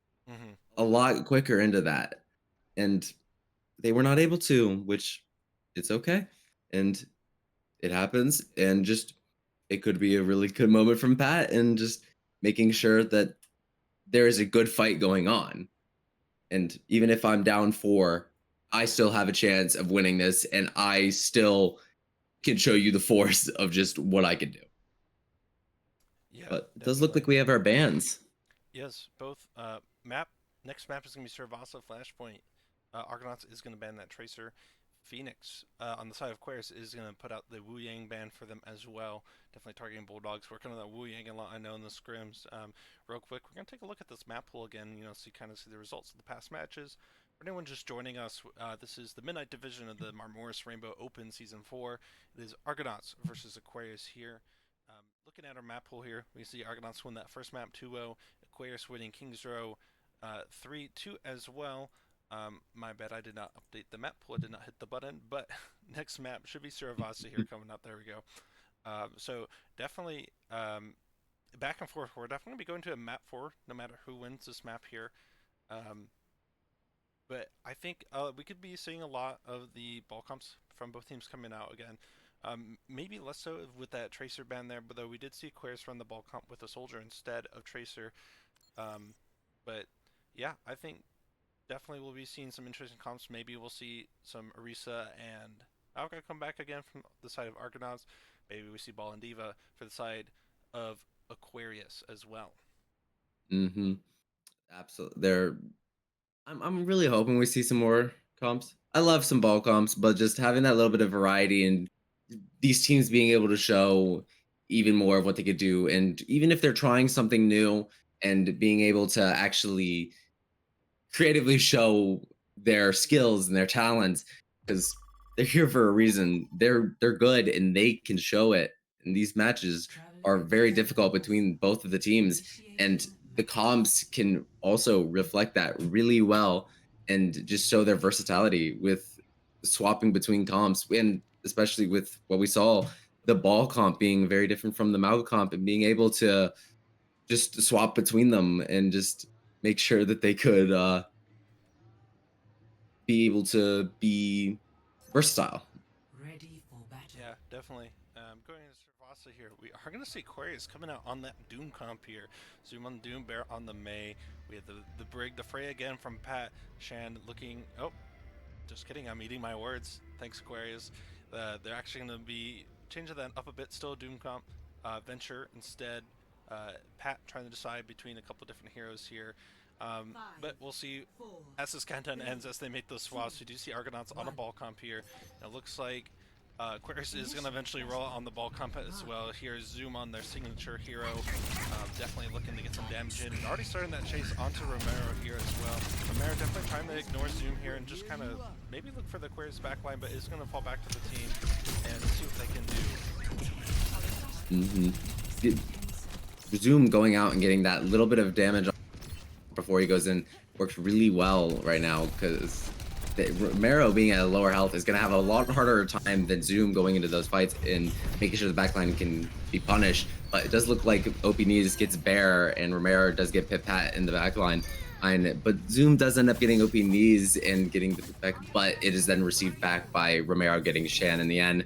a lot quicker into that. And they were not able to, which it's okay. And it happens. And just, it could be a really good moment from Pat, and just making sure that there is a good fight going on. And even if I'm down 4, I still have a chance of winning this, and I still can show you the force of just what I can do. Yeah, but it does look like we have our bans. Yes, both. Map next map is gonna be Cervasa Flashpoint. Argonauts is gonna ban that Tracer. Phoenix on the side of Aquarius is gonna put out the Wu Yang ban for them as well. Definitely targeting Bulldogs. Working on that Wu Yang a lot. I know in the scrims. Real quick, we're gonna take a look at this map pool again. You know, so you kind of see the results of the past matches. For anyone just joining us, this is the Midnight Division of the Marmoris Rainbow Open Season 4. It is Argonauts versus Aquarius here. Looking at our map pool here, we see Argonauts win that first map 2-0. Aquarius winning Kings Row 3-2 as well. My bad, I did not update the map pool. I did not hit the button, but next map should be Suravasa here coming up. There we go. So definitely back and forth. We're definitely going to be going to a map 4 no matter who wins this map here. But I think we could be seeing a lot of the ball comps from both teams coming out again. Maybe less so with that Tracer ban there, but though we did see Aquarius run the ball comp with a Soldier instead of Tracer. But yeah, I think definitely we'll be seeing some interesting comps. Maybe we'll see some Orisa and Alka come back again from the side of Argonauts. Maybe we see Ball and Diva for the side of Aquarius as well. Mm-hmm. Absolutely. I'm really hoping we see some more comps. I love some ball comps, but just having that little bit of variety and these teams being able to show even more of what they could do, and even if they're trying something new and being able to actually creatively show their skills and their talents, because they're here for a reason. They're good and they can show it. And these matches are very difficult between both of the teams, and the comps can also reflect that really well and just show their versatility with swapping between comps, and especially with what we saw, the ball comp being very different from the Mago comp, and being able to just swap between them and just make sure that they could be able to be versatile. Ready for battle. Yeah, definitely. Going into Servasa here, we are going to see Aquarius coming out on that Doom comp here. Zoom on Doom, Bear on the May. We have the Brig, the Frey again from Pat. Shan looking... Oh, just kidding. I'm eating my words. Thanks, Aquarius. They're actually going to be changing that up a bit. Still Doom comp. Venture instead. Pat trying to decide between a couple different heroes here. But we'll see as this countdown ends, as they make those swaps. We do see Argonauts on a ball comp here. And it looks like Aquarius is going to eventually roll on the ball comp as well. Here's Zoom on their signature hero. Definitely looking to get some damage in. And already starting that chase onto Romero here as well. Romero definitely trying to ignore Zoom here and just kind of maybe look for the Aquarius backline, but is going to fall back to the team and see what they can do. Zoom going out and getting that little bit of damage before he goes in works really well right now, because Romero being at a lower health is going to have a lot harder time than Zoom going into those fights and making sure the backline can be punished. But it does look like OP Knees gets Bear and Romero does get Pit Pat in the backline. But Zoom does end up getting OP Knees and getting the back, but it is then received back by Romero getting Shan in the end,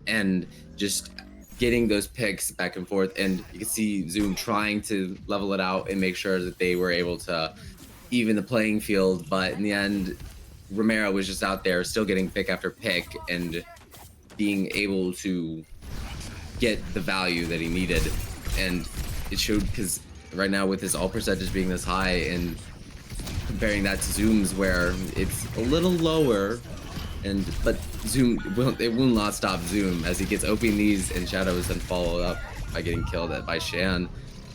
and just getting those picks back and forth. And you can see Zoom trying to level it out and make sure that they were able to even the playing field. But in the end, Romero was just out there still getting pick after pick and being able to get the value that he needed. And it showed, because right now with his ult percentage being this high and comparing that to Zoom's where it's a little lower, but Zoom it will not stop Zoom as he gets OP Knees and Shadows, then followed up by getting killed by Shan,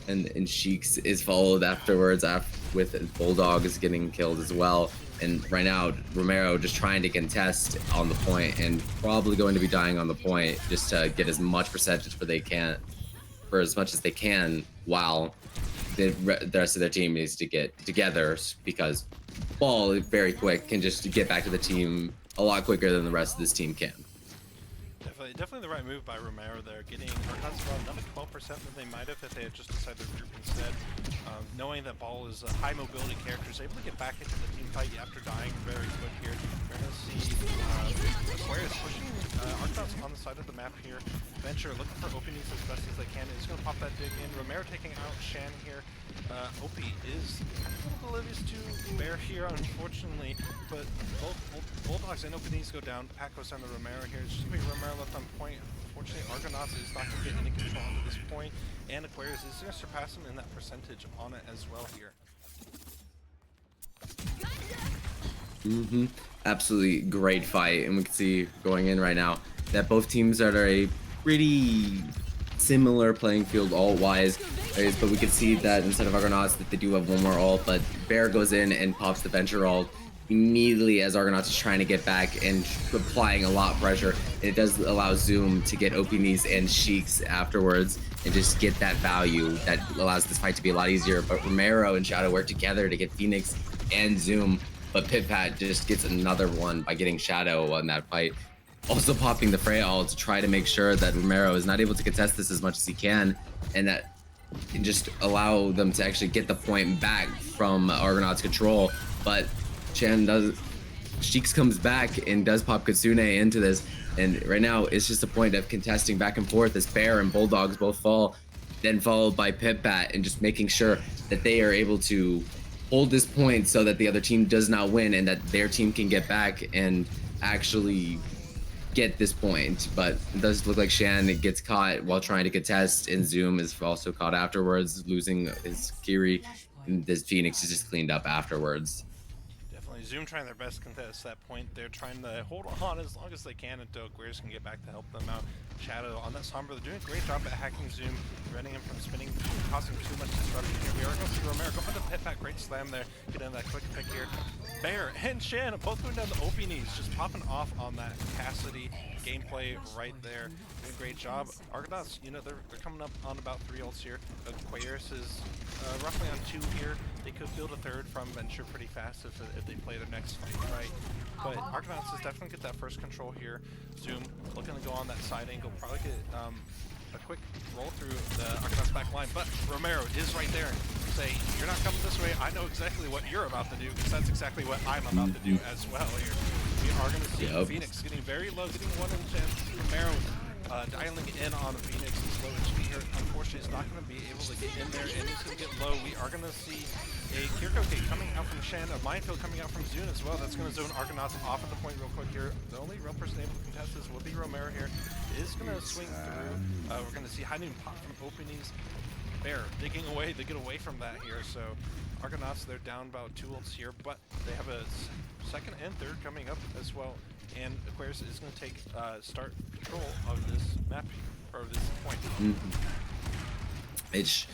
and Sheiks is followed afterwards with Bulldogs getting killed as well. And right now Romero just trying to contest on the point and probably going to be dying on the point just to get as much percentage for as much as they can, while the rest of their team needs to get together, because Ball very quick can just get back to the team a lot quicker than the rest of this team can. Definitely the right move by Romero there, getting Argonauts about another 12% than they might have if they had just decided to group instead. Knowing that Ball is a high mobility character, is able to get back into the team fight after dying very quick here. We're going to see Aquarius pushing Argonauts on the side side of the map here. Venture looking for openings as best as they can. He's going to pop that dig in. Romero taking out Shan here. Opie is kind of a little oblivious to Bear here, unfortunately, but both Bulldogs and openings go down. The pack goes down to Romero here. It's just going to be Romero left on point. Unfortunately, Argonauts is not going to get any control at this point, and Aquarius is going to surpass him in that percentage on it as well here. Absolutely great fight, and we can see going in right now that both teams are a pretty similar playing field ult-wise, but we can see that instead of Argonauts that they do have one more ult, but Bear goes in and pops the Venture ult immediately as Argonauts is trying to get back and applying a lot of pressure. And it does allow Zoom to get OP knees and Sheiks afterwards and just get that value that allows this fight to be a lot easier. But Romero and Shadow work together to get Phoenix and Zoom, but Pit-Pat just gets another one by getting Shadow on that fight. Also popping the Freya ult to try to make sure that Romero is not able to contest this as much as he can, and that can just allow them to actually get the point back from Argonauts' control. But Sheiks comes back and does pop Kitsune into this, and right now it's just a point of contesting back and forth as Bear and Bulldogs both fall, then followed by Pit-Pat, and just making sure that they are able to hold this point so that the other team does not win and that their team can get back and actually get this point. But it does look like Shan gets caught while trying to contest, and Zoom is also caught afterwards, losing his Kiri, and this Phoenix is just cleaned up afterwards. Definitely Zoom trying their best to contest that point. They're trying to hold on as long as they can until Aquarius can get back to help them out. Shadow on that Sombra, they're doing a great job at hacking Zoom, preventing him from spinning, causing too much disruption here. We are going to see Romero go for the Pit-Pat, great slam there, get in that quick pick here. Bear and Shan both going down the OP knees, just popping off on that Cassidy gameplay right there. Doing a great job. Argonauts, you know, they're coming up on about 3 ults here. Aquarius is roughly on 2 here. They could build a third from Venture pretty fast if they play their next fight right. But Argonauts is definitely get that first control here. Zoom looking to go on that side angle, probably get a quick roll through the Argonauts back line, but Romero is right there. Say, you're not coming this way, I know exactly what you're about to do, because that's exactly what I'm about to do as well here. We are going to see Phoenix getting very low, getting 1 in 10. Romero dialing in on Phoenix, slow HP here. Unfortunately, is not going to be able to get in there, and he's going to get low. We are going to see a Kiriko gate coming out from Shan, a minefield coming out from Zune as well. That's going to zone Argonauts off at the point real quick here. The only real person able to contest this will be Romero here. Is going to swing through. We're going to see High Noon pop from openings. Bear digging away, they get away from that here. So Argonauts, they're down about 2 ults here, but they have a second and third coming up as well. And Aquarius is going to take start control of this map, or this point. It's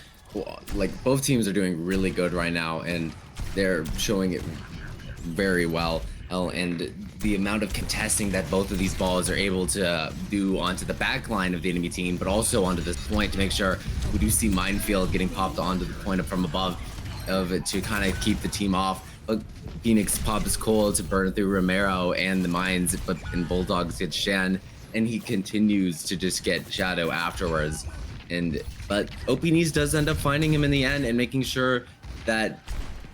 like both teams are doing really good right now, and they're showing it very well. And the amount of contesting that both of these balls are able to do onto the back line of the enemy team, but also onto this point to make sure we do see Minefield getting popped onto the point from above of it to kind of keep the team off. But Phoenix pops Cole to burn through Romero and the mines, but and Bulldogs get Shan, and he continues to just get Shadow afterwards. But OPNees does end up finding him in the end and making sure that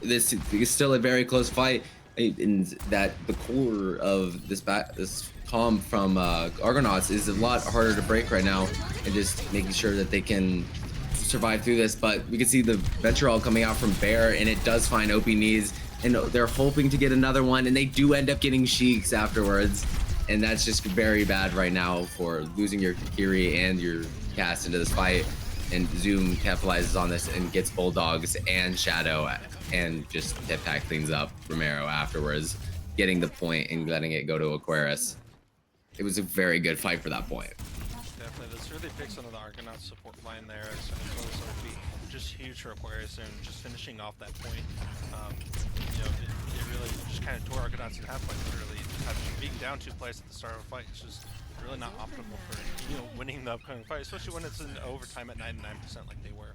this is still a very close fight, and that the core of this calm from Argonauts is a lot harder to break right now, and just making sure that they can survive through this. But we can see the Venture all coming out from Bear, and it does find OPNees, and they're hoping to get another one, and they do end up getting Sheiks afterwards, and that's just very bad right now for losing your Kiri and your cast into this fight. And Zoom capitalizes on this and gets Bulldogs and Shadow, and just Pit-Pat cleans up Romero afterwards, getting the point and letting it go to Aquarius. It was a very good fight for that point. Definitely, this really picks on the Argonauts support line there, as well as OP. Just huge for Aquarius, and just finishing off that point. You know, it really just kind of tore Argonauts in half, like literally being down 2 players at the start of a fight. It's just really not optimal for, you know, winning the upcoming fight, especially when it's in overtime at 99% like they were.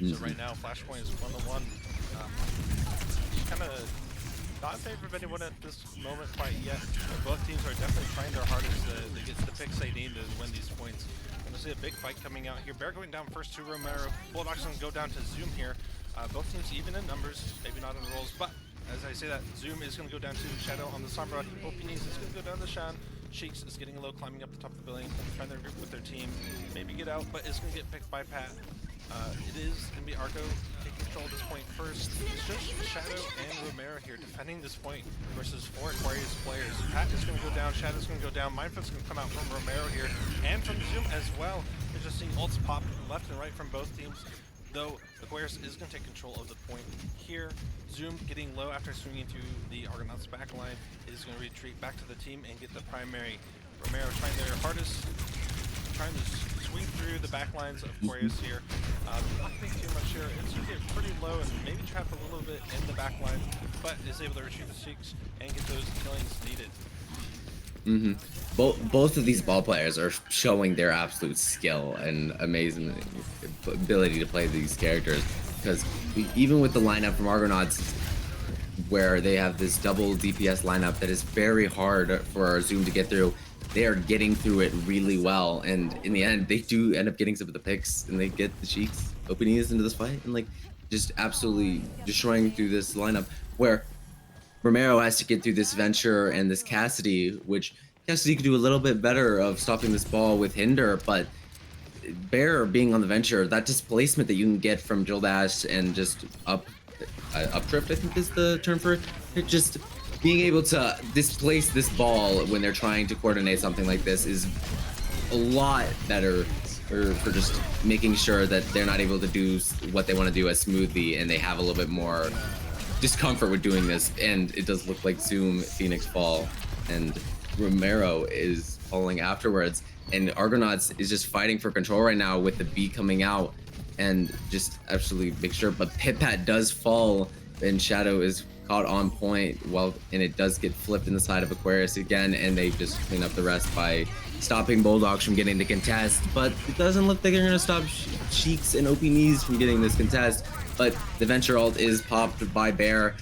So right now, Flashpoint is 1-1. Kind of not in favor of anyone at this moment quite yet. Both teams are definitely trying their hardest to get the picks they need to win these points. Going to see a big fight coming out here. Bear going down first to Romero. Bulldogs going to go down to Zoom here. Both teams even in numbers, maybe not in rolls, but as I say that, Zoom is going to go down to Shadow on the Sombra. OPNees is going to go down to Shan. Sheiks is getting low, climbing up the top of the building, trying to regroup with their team, maybe get out, but is going to get picked by Pat. It is going to be Argo taking control of this point first. It's just Shadow and Romero here defending this point versus 4 Aquarius players. Pat is going to go down, Shadow's going to go down, Mindful's going to come out from Romero here, and from Zoom as well. We're just seeing ults pop left and right from both teams, though Aquarius is going to take control of the point here. Zoom getting low after swinging through the Argonauts backline is going to retreat back to the team and get the primary. Romero trying their hardest, trying to swing through the backlines of Aquarius here. Not being too much here. It's going to get pretty low and maybe trap a little bit in the backline, but is able to retrieve the Sheiks and get those killings needed. Both of these ball players are showing their absolute skill and amazing ability to play these characters, because even with the lineup from Argonauts, where they have this double DPS lineup that is very hard for our Zoom to get through, they are getting through it really well, and in the end they do end up getting some of the picks and they get the Sheiks openings into this fight and like just absolutely destroying through this lineup, where Romero has to get through this Venture and this Cassidy, which Cassidy could do a little bit better of stopping this ball with Hinder, but Bear being on the Venture, that displacement that you can get from Drill Dash and just updrift, I think is the term for it, just being able to displace this ball when they're trying to coordinate something like this is a lot better for just making sure that they're not able to do what they want to do as smoothly, and they have a little bit more discomfort with doing this. And it does look like Zoom Phoenix fall and Romero is falling afterwards, and Argonauts is just fighting for control right now with the B coming out and just absolutely make sure. But Pit-Pat does fall and Shadow is caught on point, and it does get flipped in the side of Aquarius again, and they just clean up the rest by stopping Bulldogs from getting the contest. But it doesn't look like they're gonna stop Sheiks and OP Knees from getting this contest, but the Venture ult is popped by Bear,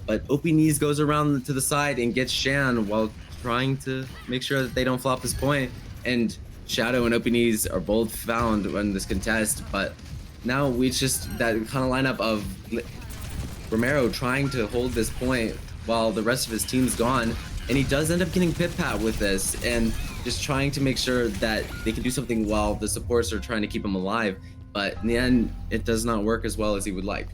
but OP Knees goes around to the side and gets Shan while trying to make sure that they don't flop this point, and Shadow and OP Knees are both found in this contest. But now we just that kind of lineup of Romero trying to hold this point while the rest of his team's gone, and he does end up getting Pit-Pat with this and just trying to make sure that they can do something while the supports are trying to keep him alive, but in the end it does not work as well as he would like.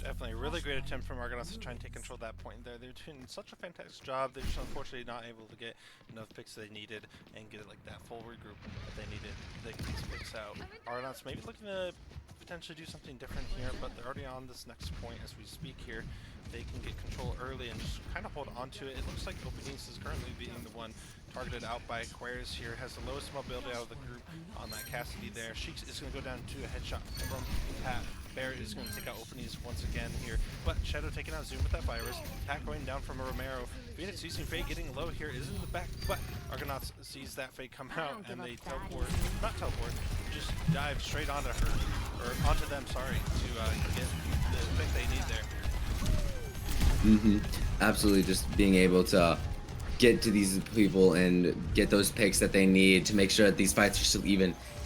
Definitely a really great attempt from Argonauts to try and take control of that point there. They're doing such a fantastic job. They're just unfortunately not able to get enough picks they needed and get like that full regroup that they needed. They get these picks out. Argonauts maybe looking to potentially do something different here, but they're already on this next point as we speak here. They can get control early and just kind of hold on to it. It looks like Openings is currently being the one targeted out by Aquarius here. Has the lowest mobility out of the group on that Cassidy there. Sheiks is going to go down to a headshot from Pat. Bear is going to take out Openings once again here, but Shadow taking out Zoom with that virus. Pat going down from a Romero. Phoenix using Fade getting low here is in the back, but Argonauts sees that Fade come out and they just dive straight onto her, or onto them, sorry, to get the pick they need there. Absolutely, just being able to get to these people and get those picks that they need to make sure that these fights are still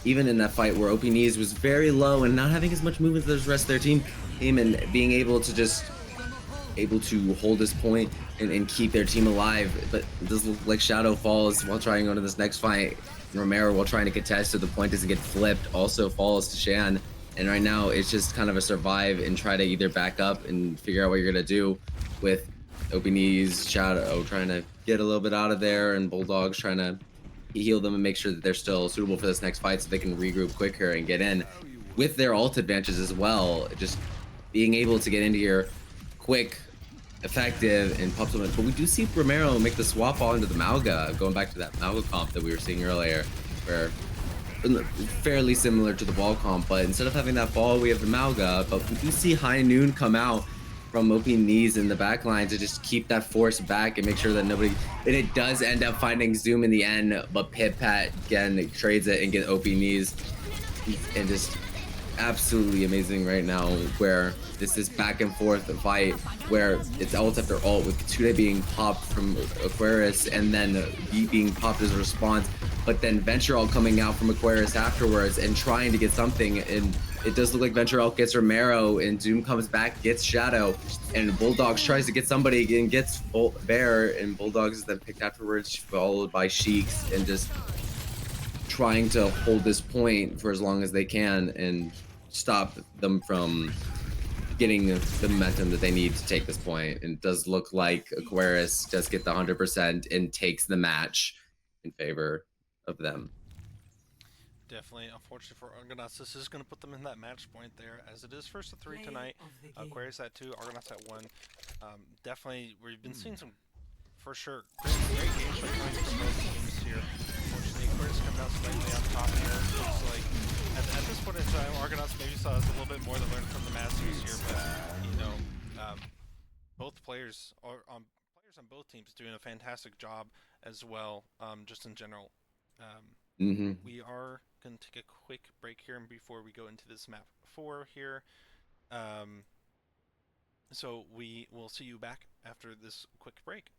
even in that fight where OP Knees was very low and not having as much movement as the rest of their team, and being able to hold this point and keep their team alive. But it does look like Shadow falls while trying to go to this next fight. Romero, while trying to contest so the point doesn't get flipped, also falls to Shan. And right now it's just kind of a survive and try to either back up and figure out what you're gonna do, with OP Knees, Shadow trying to get a little bit out of there, and Bulldogs trying to heal them and make sure that they're still suitable for this next fight so they can regroup quicker and get in with their ult advantages as well. Just being able to get into here quick, effective, and pop something. But we do see Romero make the swap all into the Malga, going back to that Malga comp that we were seeing earlier, where fairly similar to the ball comp, but instead of having that ball, we have the Malga. But we do see High Noon come out from OP Knees in the back line to just keep that force back and make sure that nobody, and it does end up finding Zoom in the end, but Pit-Pat again trades it and get OP Knees, and just absolutely amazing right now, where this is back and forth fight where it's ult after ult, with Katude being popped from Aquarius and then B being popped as a response, but then Venture ult coming out from Aquarius afterwards and trying to get something, and it does look like Venturelk gets Romero, and Zoom comes back, gets Shadow, and Bulldogs tries to get somebody and gets Bear, and Bulldogs is then picked afterwards, followed by Sheiks, and just trying to hold this point for as long as they can and stop them from getting the momentum that they need to take this point. And it does look like Aquarius does get the 100% and takes the match in favor of them. Definitely, unfortunate for Argonauts, this is going to put them in that match point there, as it is first to 3 tonight. Aquarius at 2, Argonauts at 1. Definitely, we've been seeing some, for sure, great games from both teams here. Unfortunately, Aquarius coming out slightly on top here. Looks like at this point in time, Argonauts maybe saw us a little bit more to learn from the Masters here, but you know, both players on both teams doing a fantastic job as well. Just in general. We are going to take a quick break here and before we go into this map 4 here. So we will see you back after this quick break.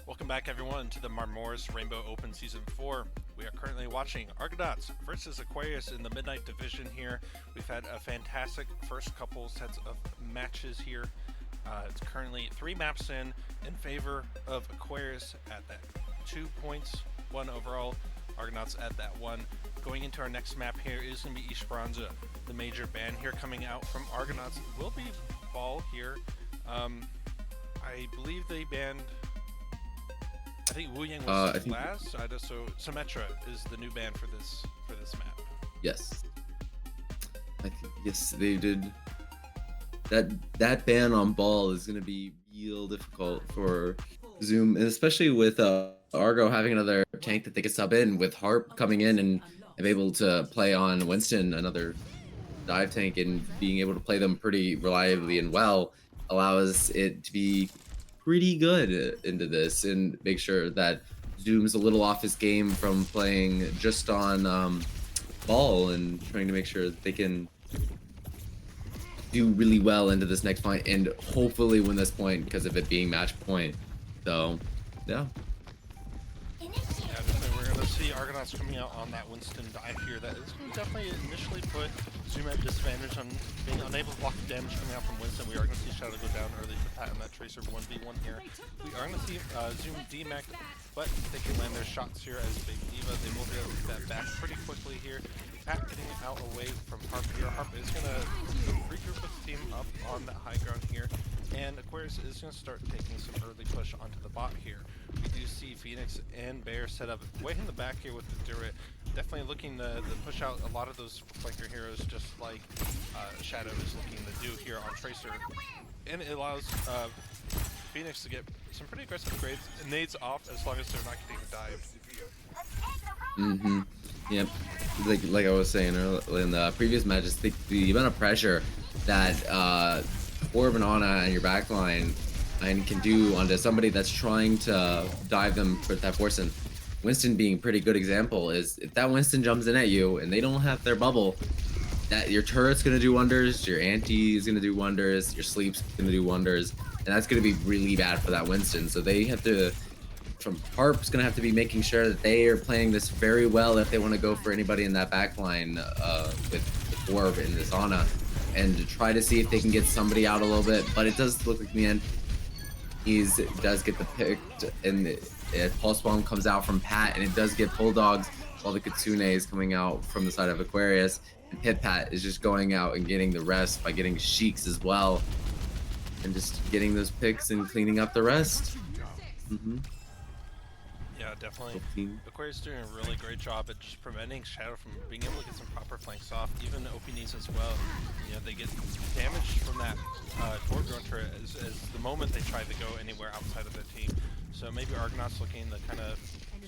Welcome back, everyone, to the Marmoris Rainbow Open Season 4. We are currently watching Argonauts versus Aquarius in the Midnight Division here. We've had a fantastic first couple sets of matches here. It's currently 3 maps in favor of Aquarius at that 2 points, 1 overall. Argonauts at that 1. Going into our next map here is going to be Esperanza, the major ban here coming out from Argonauts. It will be Ball here. I believe they banned... I think Wu Yang was last, so Symmetra is the new ban for this map. Yes. I think yes they did. That ban on Ball is gonna be real difficult for Zoom, and especially with Argo having another tank that they could sub in, with Harp coming in and able to play on Winston, another dive tank, and being able to play them pretty reliably and well allows it to be pretty good into this, and make sure that Zoom's a little off his game from playing just on Ball, and trying to make sure that they can do really well into this next point and hopefully win this point because of it being match point. So yeah. Yeah, definitely. We're going to see Argonauts coming out on that Winston dive here. That is going to definitely initially put Zoom at disadvantage on being unable to block the damage coming out from Winston. We are going to see Shadow go down early to Pat on that Tracer 1v1 here. We are going to see Zoom DMAC, but they can land their shots here as Big Diva. They will be able to get that back pretty quickly here. Pat getting it out away from Harp here. Harp is going to regroup with the team up on that high ground here. And Aquarius is going to start taking some early push onto the bot here. We do see Phoenix and Bear set up way in the back here with the turret. Definitely looking to push out a lot of those flanker heroes, just like Shadow is looking to do here on Tracer. And it allows Phoenix to get some pretty aggressive nades off as long as they're not getting dived. Yep. Like I was saying earlier in the previous matches, the amount of pressure that Orb and Ana and your backline and can do onto somebody that's trying to dive them for that force. Winston being a pretty good example is if that Winston jumps in at you and they don't have their bubble, that your turret's gonna do wonders, your anti is gonna do wonders, your sleep's gonna do wonders, and that's gonna be really bad for that Winston. So they have to, from Harp's gonna have to be making sure that they are playing this very well if they want to go for anybody in that backline with Orb and this Ana, and to try to see if they can get somebody out a little bit. But it does look like in the end does get the pick, and Pulse Bomb comes out from Pat, and it does get Bulldogs, while the Kitsune is coming out from the side of Aquarius, and Pit Pat is just going out and getting the rest by getting Sheiks as well, and just getting those picks and cleaning up the rest. Yeah, definitely. Aquarius doing a really great job at just preventing Shadow from being able to get some proper flanks off. Even OP needs as well. You know, they get damaged from that Core Drone turret as the moment they try to go anywhere outside of their team. So maybe Argonauts looking to kind of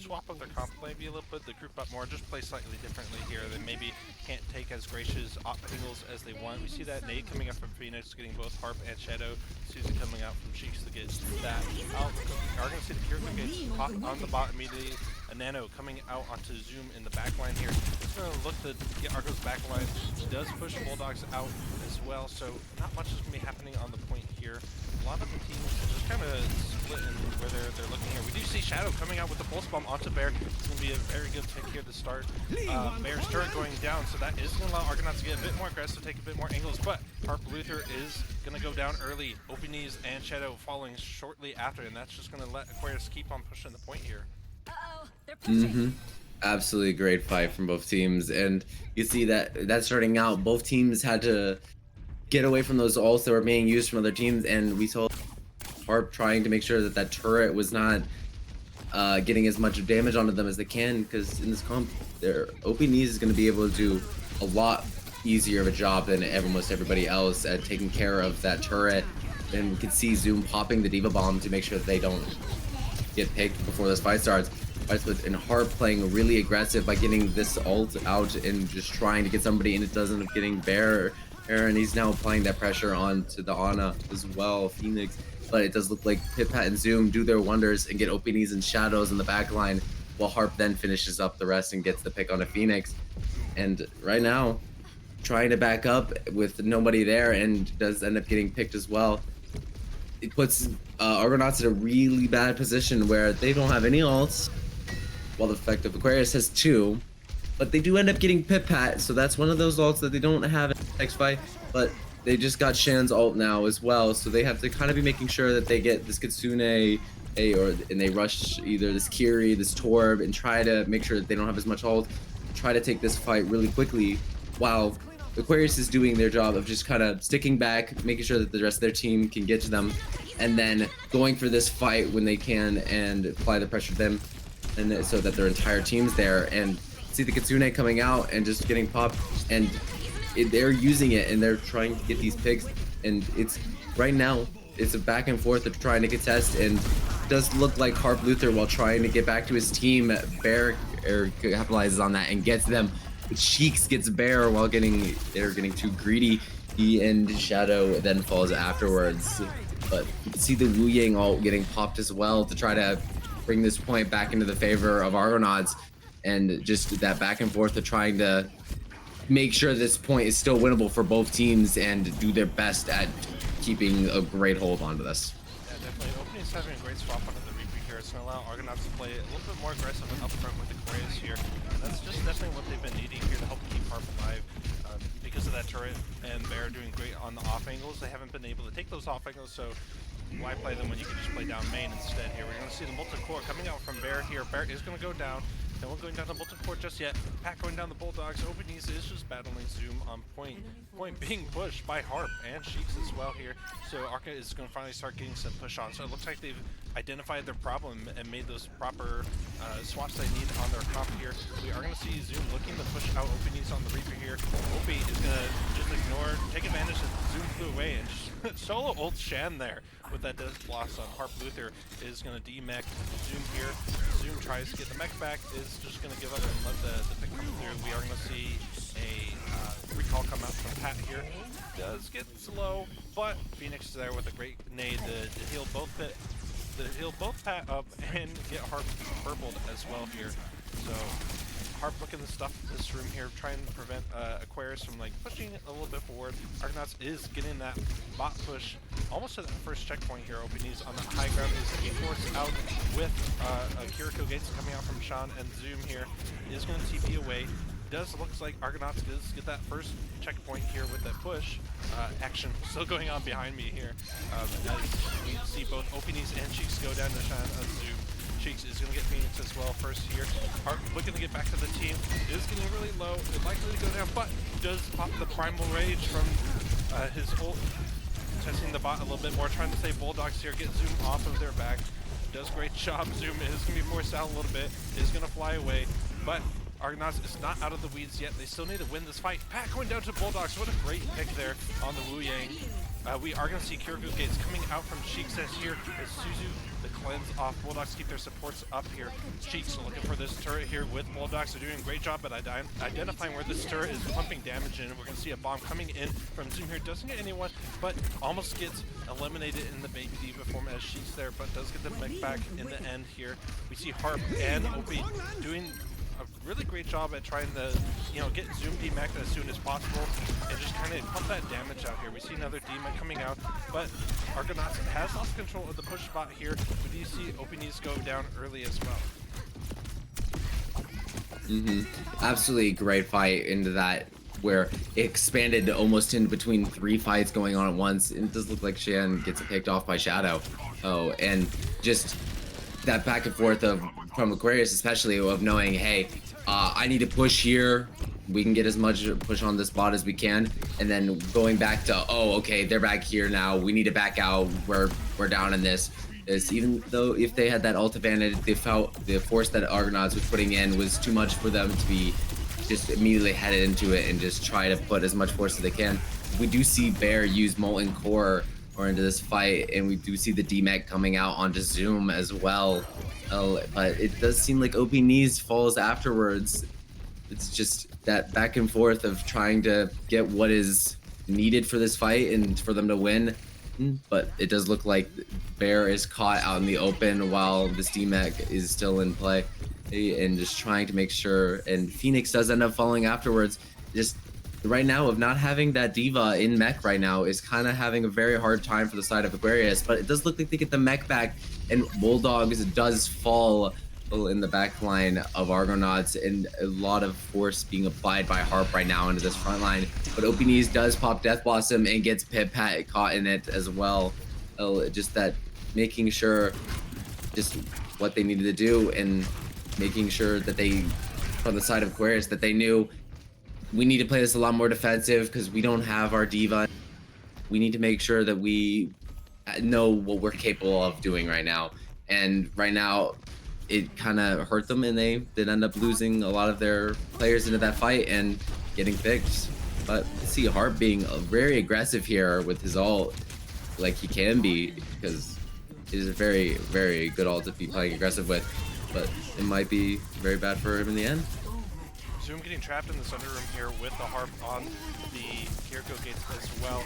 swap up their comp maybe a little bit, the group up more, just play slightly differently here. They maybe can't take as gracious op angles as they want. We see that nade coming up from Phoenix, getting both Harp and Shadow. Susie coming out from Cheeks to get that out. We are going to see the Kiriko get caught on the bot immediately. A Nano coming out onto Zoom in the backline here. It's going to look to get Argo's backline. He does push Bulldogs out as well, so not much is going to be happening on the point here. A lot of the teams just kind of split in where they're looking here. We do see Shadow coming out with the Pulse Bomb onto Bear. It's going to be a very good pick here to start. Bear's turret going down, so that is going to allow Argonauts to get a bit more aggressive, take a bit more angles, but Harp Luther is going to go down early. Open Knees and Shadow following shortly after, and that's just going to let Aquarius keep on pushing the point here. Absolutely great fight from both teams, and you see that starting out, both teams had to get away from those ults that were being used from other teams, and we saw Harp trying to make sure that that turret was not getting as much damage onto them as they can, because in this comp, their OP Knees is going to be able to do a lot easier of a job than almost everybody else at taking care of that turret. And we can see Zoom popping the Diva Bomb to make sure that they don't get picked before this fight starts. And Harp playing really aggressive by getting this ult out and just trying to get somebody, and it doesn't end up getting Bear. And he's now applying that pressure onto the Ana as well, Phoenix. But it does look like Pit Pat and Zoom do their wonders and get openings and shadows in the back line, while Harp then finishes up the rest and gets the pick on a Phoenix. And right now, trying to back up with nobody there, and does end up getting picked as well. it puts Argonauts in a really bad position where they don't have any ults, while the effective Aquarius has 2. But they do end up getting Pip Pat, so that's one of those ults that they don't have in the next fight. But they just got Shan's ult now as well, so they have to kind of be making sure that they get this Kitsune, and they rush either this Kiri, this Torb, and try to make sure that they don't have as much ult. Try to take this fight really quickly, while Aquarius is doing their job of just kind of sticking back, making sure that the rest of their team can get to them, and then going for this fight when they can and apply the pressure to them, and so that their entire team's there. And see the Kitsune coming out and just getting popped, and they're using it and they're trying to get these picks, and it's right now it's a back and forth of trying to contest, and it does look like Harp Luther, while trying to get back to his team, Bear capitalizes on that and gets them. But Cheeks gets Bear while they're getting too greedy. And Shadow then falls afterwards. But you can see the Wu Yang ult getting popped as well to try to bring this point back into the favor of Argonauts, and just that back and forth of trying to make sure this point is still winnable for both teams and do their best at keeping a great hold onto this. Yeah, definitely. Opening's having a great swap onto the Reaper here. It's going to allow Argonauts to play a little bit more aggressive and upfront with Aquarius here. And that's just definitely what they've been needing here to help keep Harp alive. Because of that turret and Bear doing great on the off angles, they haven't been able to take those off angles, so why play them when you can just play down main instead here? We're going to see the multi-core coming out from Bear here. Bear is going to go down. No one going down the multi-core just yet. Pack going down the Bulldogs. Openings is just battling Zoom on point. Point being pushed by Harp and Sheeks as well here. So Arca is going to finally start getting some push on. So it looks like they've identified their problem and made those proper swaps they need on their comp here. We are going to see Zoom looking to push out Openings on the Reaper here. Opie is going to just ignore, take advantage that Zoom flew away and solo ult Shan there with that death loss on Harp Luther is going to demech Zoom here. Zoom tries to get the mech back, is just going to give up and let the pick come through. We are going to see a recall come out from Pat here. Does get slow, but Phoenix is there with a great nade to heal both Pat up and get Harp purpled as well here. So Harp looking to stuff this room here, trying to prevent Aquarius from like pushing a little bit forward. Argonauts is getting that bot push almost to that first checkpoint here. Openings on the high ground is E-Force out with Kiriko Gates coming out from Sean, and Zoom here is going to TP away. Does looks like Argonauts does get that first checkpoint here with that push. Action still going on behind me here as we see both Openings and Cheeks go down to Sean as Zoom. Cheeks is going to get Phoenix as well first here. Harp looking to get back to the team. Is getting really low. It's likely to go down, but does pop the Primal Rage from his ult. Testing the bot a little bit more, trying to save Bulldogs here, get Zoom off of their back. Does great job. Zoom is going to be forced out a little bit. Is going to fly away, but Argonauts is not out of the weeds yet. They still need to win this fight. Pat going down to Bulldogs. What a great pick there on the Wu Yang. We are going to see Kiriko Gates coming out from Cheeks as here as Suzu the cleanse off. Bulldogs keep their supports up here. Cheeks looking for this turret here with Bulldogs. They're doing a great job at identifying where this turret is pumping damage in. We're going to see a bomb coming in from Zoom here. Doesn't get anyone, but almost gets eliminated in the Baby Diva form as Cheeks there, but does get the mech back in the end here. We see Harp and Opie doing a really great job at trying to, get Zoom demeched as soon as possible and just kind of pump that damage out here. We see another demech coming out, but Argonauts has lost control of the push spot here. We do see Openings go down early as well. Absolutely great fight into that, where it expanded almost in between 3 fights going on at once. And it does look like Shan gets picked off by Shadow. Oh, and just that back and forth from Aquarius, especially of knowing, hey, I need to push here. We can get as much push on this bot as we can, and then going back to, oh, okay, they're back here now. We need to back out. We're down in this. Even though if they had that ult advantage, they felt the force that Argonauts was putting in was too much for them to be just immediately headed into it and just try to put as much force as they can. We do see Bear use Molten Core or into this fight, and we do see the DMAC coming out onto Zoom as well. But it does seem like OP Knees falls afterwards. It's just that back and forth of trying to get what is needed for this fight and for them to win. But it does look like Bear is caught out in the open while this DMAC is still in play, and just trying to make sure. And Phoenix does end up falling afterwards. Just right now of not having that diva in mech right now is kind of having a very hard time for the side of Aquarius, but it does look like they get the mech back, and Bulldogs does fall in the back line of Argonauts, and a lot of force being applied by Harp right now into this front line. But Opinis does pop Death Blossom and gets Pip Pat caught in it as well. Just that making sure just what they needed to do and making sure that they, from the side of Aquarius, that they knew we need to play this a lot more defensive because we don't have our diva. We need to make sure that we know what we're capable of doing right now. And right now, it kind of hurt them, and they did end up losing a lot of their players into that fight and getting fixed. But I see Harp being very aggressive here with his ult, like he can be, because it is a very, very good ult to be playing aggressive with. But it might be very bad for him in the end. Zoom getting trapped in the center room here with the Harp on the Kiriko gates as well.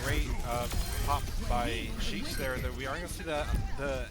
Great pop by Sheiks there. That we are going to see the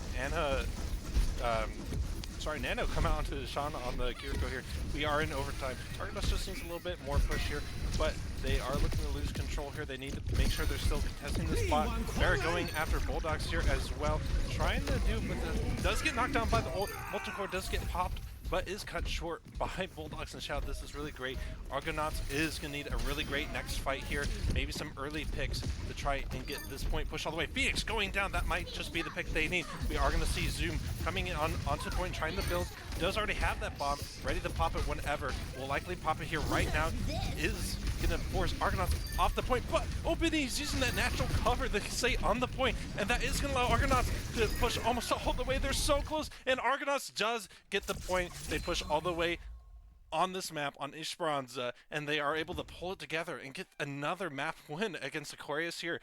Nano come out onto Sean on the Kiriko here. We are in overtime. Argonauts just needs a little bit more push here, but they are looking to lose control here. They need to make sure they're still contesting the spot. They're going after Bulldogs here as well. Trying to do, but does get knocked down by the ult. Multicore does get popped, but is cut short by Bulldogs and Shout. This is really great. Argonauts is going to need a really great next fight here. Maybe some early picks to try and get this point pushed all the way. Phoenix going down. That might just be the pick they need. We are going to see Zoom coming in onto the point, trying to build. Does already have that bomb, ready to pop it whenever. Will likely pop it here right now. Is going to force Argonauts off the point, but Openy's using that natural cover that say on the point, and that is going to allow Argonauts to push almost all the way. They're so close, and Argonauts does get the point. They push all the way on this map on Esperanza, and they are able to pull it together and get another map win against Aquarius here.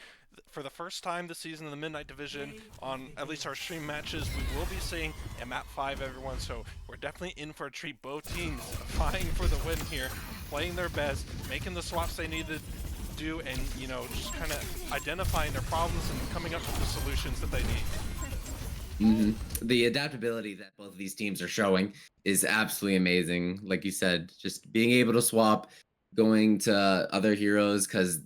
For the first time this season in the Midnight Division, on at least our stream matches, we will be seeing a map 5, everyone, so we're definitely in for a treat. Both teams vying for the win here, playing their best, making the swaps they need to do, and, you know, just kind of identifying their problems and coming up with the solutions that they need. The adaptability that both of these teams are showing is absolutely amazing. Like you said, just being able to swap, going to other heroes because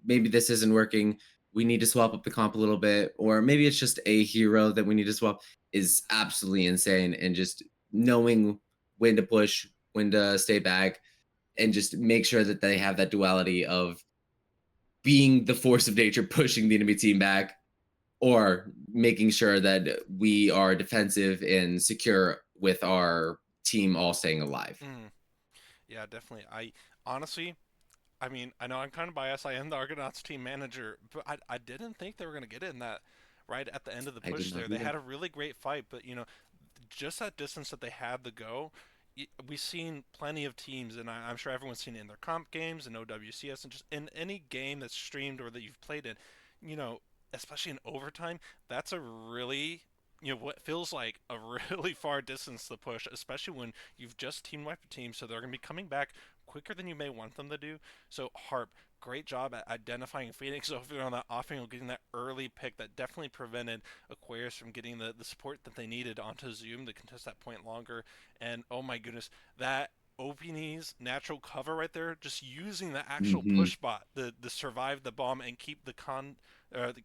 maybe this isn't working. We need to swap up the comp a little bit, or maybe it's just a hero that we need to swap is absolutely insane. And just knowing when to push, when to stay back, and just make sure that they have that duality of being the force of nature, pushing the enemy team back, or making sure that we are defensive and secure with our team all staying alive. Yeah, definitely. Honestly, I mean, I know I'm kind of biased. I am the Argonauts team manager, but I didn't think they were going to get in that right at the end of the I push did there. not They either. had a really great fight, but, you know, just that distance that they had to go, we've seen plenty of teams, and I'm sure everyone's seen it in their comp games and OWCS and just in any game that's streamed or that you've played in, you know, especially in overtime, that's a really, you know, what feels like a really far distance to push, especially when you've just team wiped a team, so they're going to be coming back quicker than you may want them to do. So Harp, great job at identifying Phoenix over there on that off angle, getting that early pick that definitely prevented Aquarius from getting the support that they needed onto Zoom to contest that point longer. And oh my goodness, that Openy's natural cover right there, just using the actual hmm push bot to survive the bomb and keep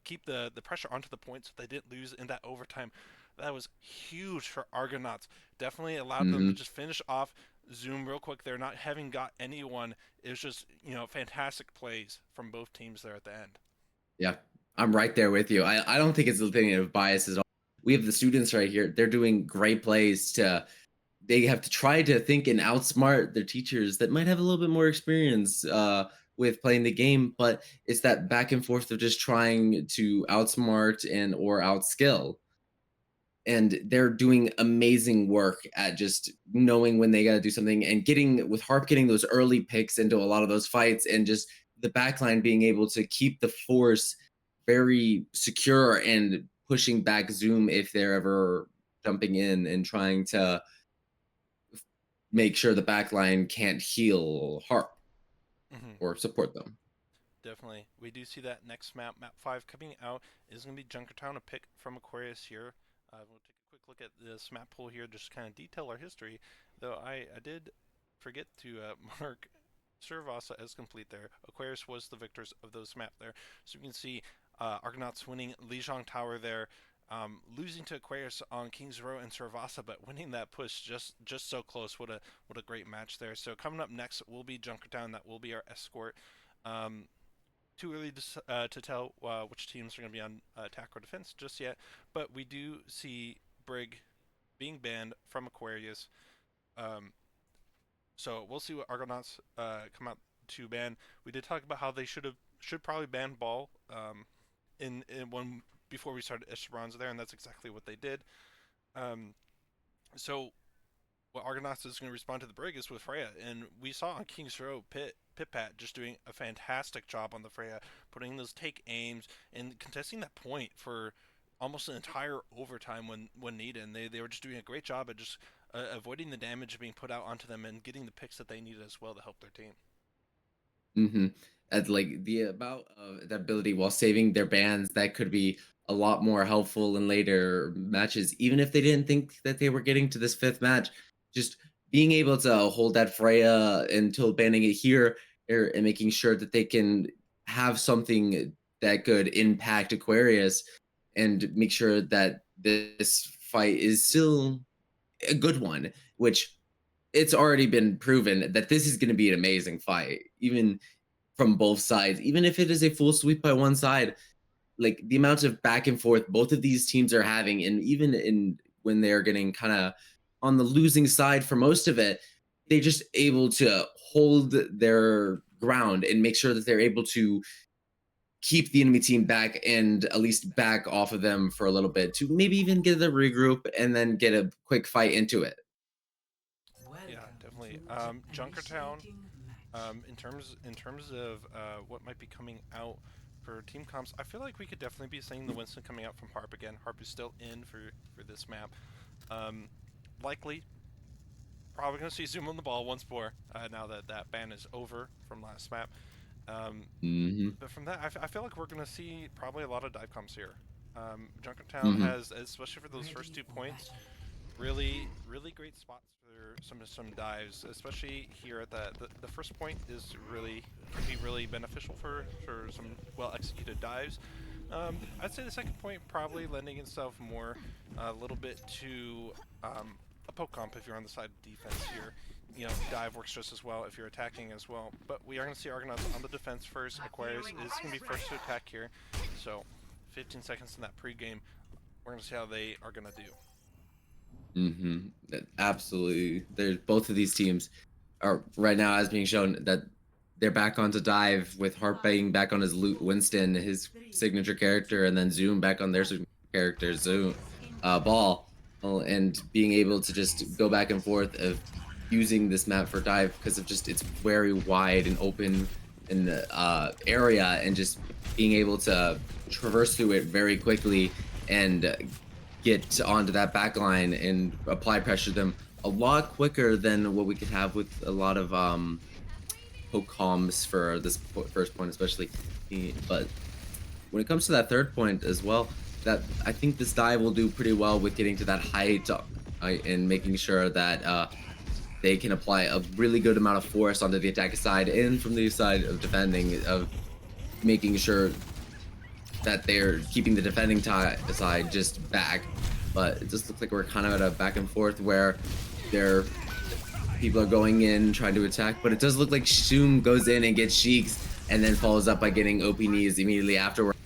keep the pressure onto the point so they didn't lose in that overtime. That was huge for Argonauts. Definitely allowed them to hmm just finish off Zoom real quick there, not having got anyone. It was just, you know, fantastic plays from both teams there at the end. Yeah, I'm right there with you. I don't think it's a thing of bias at all. We have the students right here. They're doing great plays to they have to try to think and outsmart their teachers that might have a little bit more experience with playing the game, but it's that back and forth of just trying to outsmart and or outskill, and they're doing amazing work at just knowing when they got to do something and getting with Harp getting those early picks into a lot of those fights, and just the backline being able to keep the force very secure and pushing back Zoom if they're ever jumping in and trying to make sure the backline can't heal Harp Hmm. or support them. Definitely. We do see that next map, map 5, coming out is going to be Junkertown, a pick from Aquarius here. We'll take a quick look at this map pool here, just kind of detail our history. Though I did forget to mark Cervasa as complete there. Aquarius was the victors of those map there. So you can see Argonauts winning Lijiang Tower there, losing to Aquarius on King's Row and Cervasa, but winning that push just so close. What a great match there. So coming up next will be Junkertown. That will be our escort. Too early to tell which teams are going to be on attack or defense just yet, but we do see Brig being banned from Aquarius. So we'll see what Argonauts come out to ban. We did talk about how they should probably ban Ball in one before we started Echelons there, and that's exactly what they did. So what Argonauts is going to respond to the Brig is with Freya, and we saw on King's Row Pit-Pat just doing a fantastic job on the Freya, putting those take aims and contesting that point for almost an entire overtime when needed. And they were just doing a great job at just avoiding the damage being put out onto them and getting the picks that they needed as well to help their team. Mm-hmm. As like the about that ability while saving their bans, that could be a lot more helpful in later matches, even if they didn't think that they were getting to this fifth match. Just being able to hold that Freya until banning it here and making sure that they can have something that could impact Aquarius and make sure that this fight is still a good one, which it's already been proven that this is going to be an amazing fight, even from both sides. Even if it is a full sweep by one side, like the amount of back and forth both of these teams are having, and even in when they're getting kind of on the losing side for most of it, they're just able to hold their ground and make sure that they're able to keep the enemy team back and at least back off of them for a little bit to maybe even get the regroup and then get a quick fight into it. Yeah, definitely. Junkertown, in terms of what might be coming out for team comps, I feel like we could definitely be seeing the Winston coming out from Harp again. Harp is still in for this map. Likely, probably going to see Zoom on the ball once more now that that ban is over from last map. But from that, I feel like we're going to see probably a lot of dive comps here. Junkertown has, especially for those first 2 points, really great spots for some dives, especially here at the first point is can be really beneficial for some well executed dives. I'd say the second point probably lending itself more a little bit to a poke comp if you're on the side of defense here. You know, dive works just as well if you're attacking as well. But we are going to see Argonauts on the defense first. Aquarius is going to be first to attack here. So 15 seconds in that pregame. We're going to see how they are going to do. Absolutely. There's both of these teams are right now as being shown that they're back onto dive with Harp being back on his Winston, his signature character, and then Zoom back on their signature character, Zoom, Ball, and being able to just go back and forth of using this map for dive because of just it's very wide and open in the area, and just being able to traverse through it very quickly and get onto that back line and apply pressure to them a lot quicker than what we could have with a lot of poke comms for this first point especially. But when it comes to that third point as well, that I think this dive will do pretty well with getting to that height and making sure that they can apply a really good amount of force onto the attack side and from the side of defending, of making sure that they're keeping the defending side just back. But it just looks like we're kind of at a back and forth where people are going in trying to attack, but it does look like Zoom goes in and gets Sheiks and then follows up by getting OP knees immediately afterward.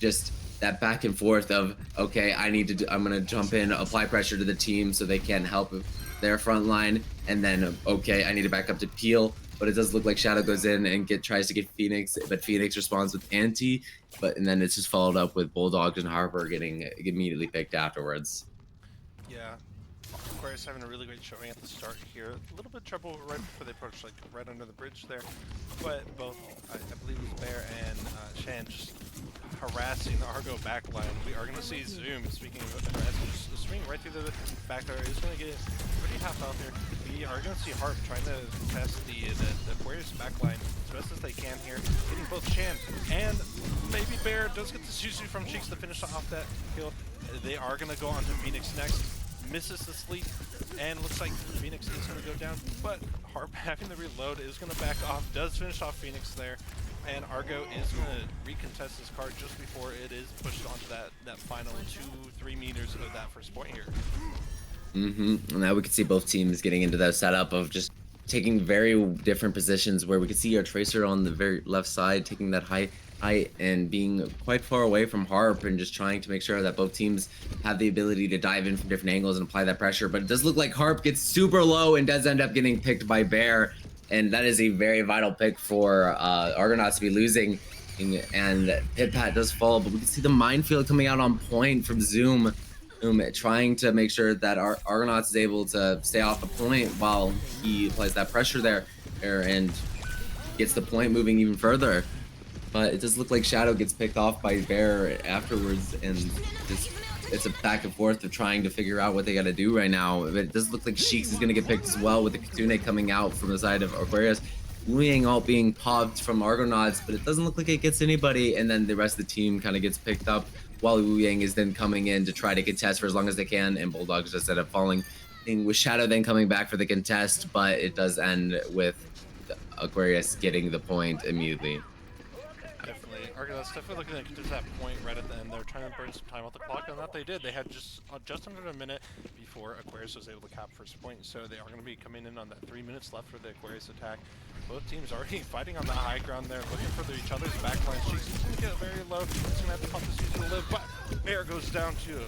Just that back and forth of, okay, I'm gonna jump in, apply pressure to the team so they can help their front line, and then okay, I need to back up to Peel. But it does look like Shadow goes in and tries to get Phoenix, but Phoenix responds with Anti, and then it's just followed up with Bulldogs and Harper getting immediately picked afterwards. Yeah, Aquarius having a really great showing at the start here. A little bit of trouble right before they approach, like right under the bridge there. But both, I believe it was Bear and Shan just harassing the Argo backline. We are going to see Zoom, speaking of harassing, just swinging right through the back there. He's going to get pretty tough out there. We are going to see Harp trying to test the Aquarius backline as best as they can here. Hitting both Shan and maybe Bear does get the Suzu from Cheeks to finish off that kill. They are going to go on to Phoenix next. misses the sleep, and looks like Phoenix is going to go down, but Harp having to reload is going to back off, does finish off Phoenix there, and Argo is going to recontest this card just before it is pushed onto that final 2-3 meters of that first point here. And now we can see both teams getting into that setup of just taking very different positions, where we can see our Tracer on the very left side taking that height and being quite far away from Harp, and just trying to make sure that both teams have the ability to dive in from different angles and apply that pressure. But it does look like Harp gets super low and does end up getting picked by Bear, and that is a very vital pick for Argonauts to be losing. And Pit Pat does fall, but we can see the minefield coming out on point from Zoom. Trying to make sure that our Argonauts is able to stay off the point while he applies that pressure there and gets the point moving even further. But it does look like Shadow gets picked off by Bear afterwards, and it's a back and forth of trying to figure out what they got to do right now. But it does look like Sheeks is going to get picked as well, with the Kitsune coming out from the side of Aquarius. Wu Yang all being popped from Argonauts, but it doesn't look like it gets anybody, and then the rest of the team kind of gets picked up, while Wu Yang is then coming in to try to contest for as long as they can, and Bulldogs just end up falling. With Shadow then coming back for the contest, but it does end with Aquarius getting the point immediately. Definitely. Argonauts definitely looking to contest that point right at the end. They're trying to burn some time off the clock, and that they did. They had just under a minute before Aquarius was able to cap first point, so they are going to be coming in on that 3 minutes left for the Aquarius attack. Both teams already fighting on the high ground there, looking for each other's backline. She's going to get very low. He's going to have to pump this user to live, but Bear goes down to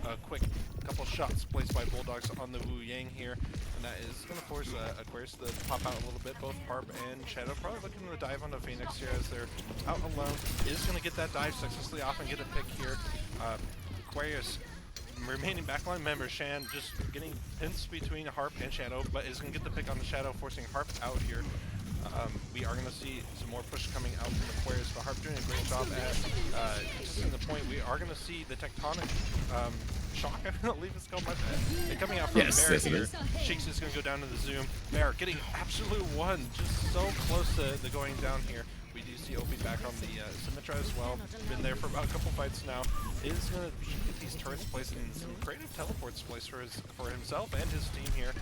a quick couple shots placed by Bulldogs on the Wu Yang here, and that is going to force Aquarius to pop out a little bit. Both Harp and Shadow probably looking to dive onto Phoenix here as they're out alone. Is going to get that dive successfully off and get a pick here. Aquarius remaining backline member Shan just getting pinched between Harp and Shadow, but is going to get the pick on the Shadow, forcing Harp out here. We are going to see some more push coming out from Aquarius, but Harp doing a great job at contesting the point. We are going to see the tectonic shock, I believe it's called, my bad. And coming out from Bear here. Sheeks is going to go down to the Zoom. Bear getting absolute one, just so close to the going down here. We do see Opie back on the Symmetra as well. Been there for about a couple fights now. Is going to get these turrets placed and some creative teleports placed for himself and his team here.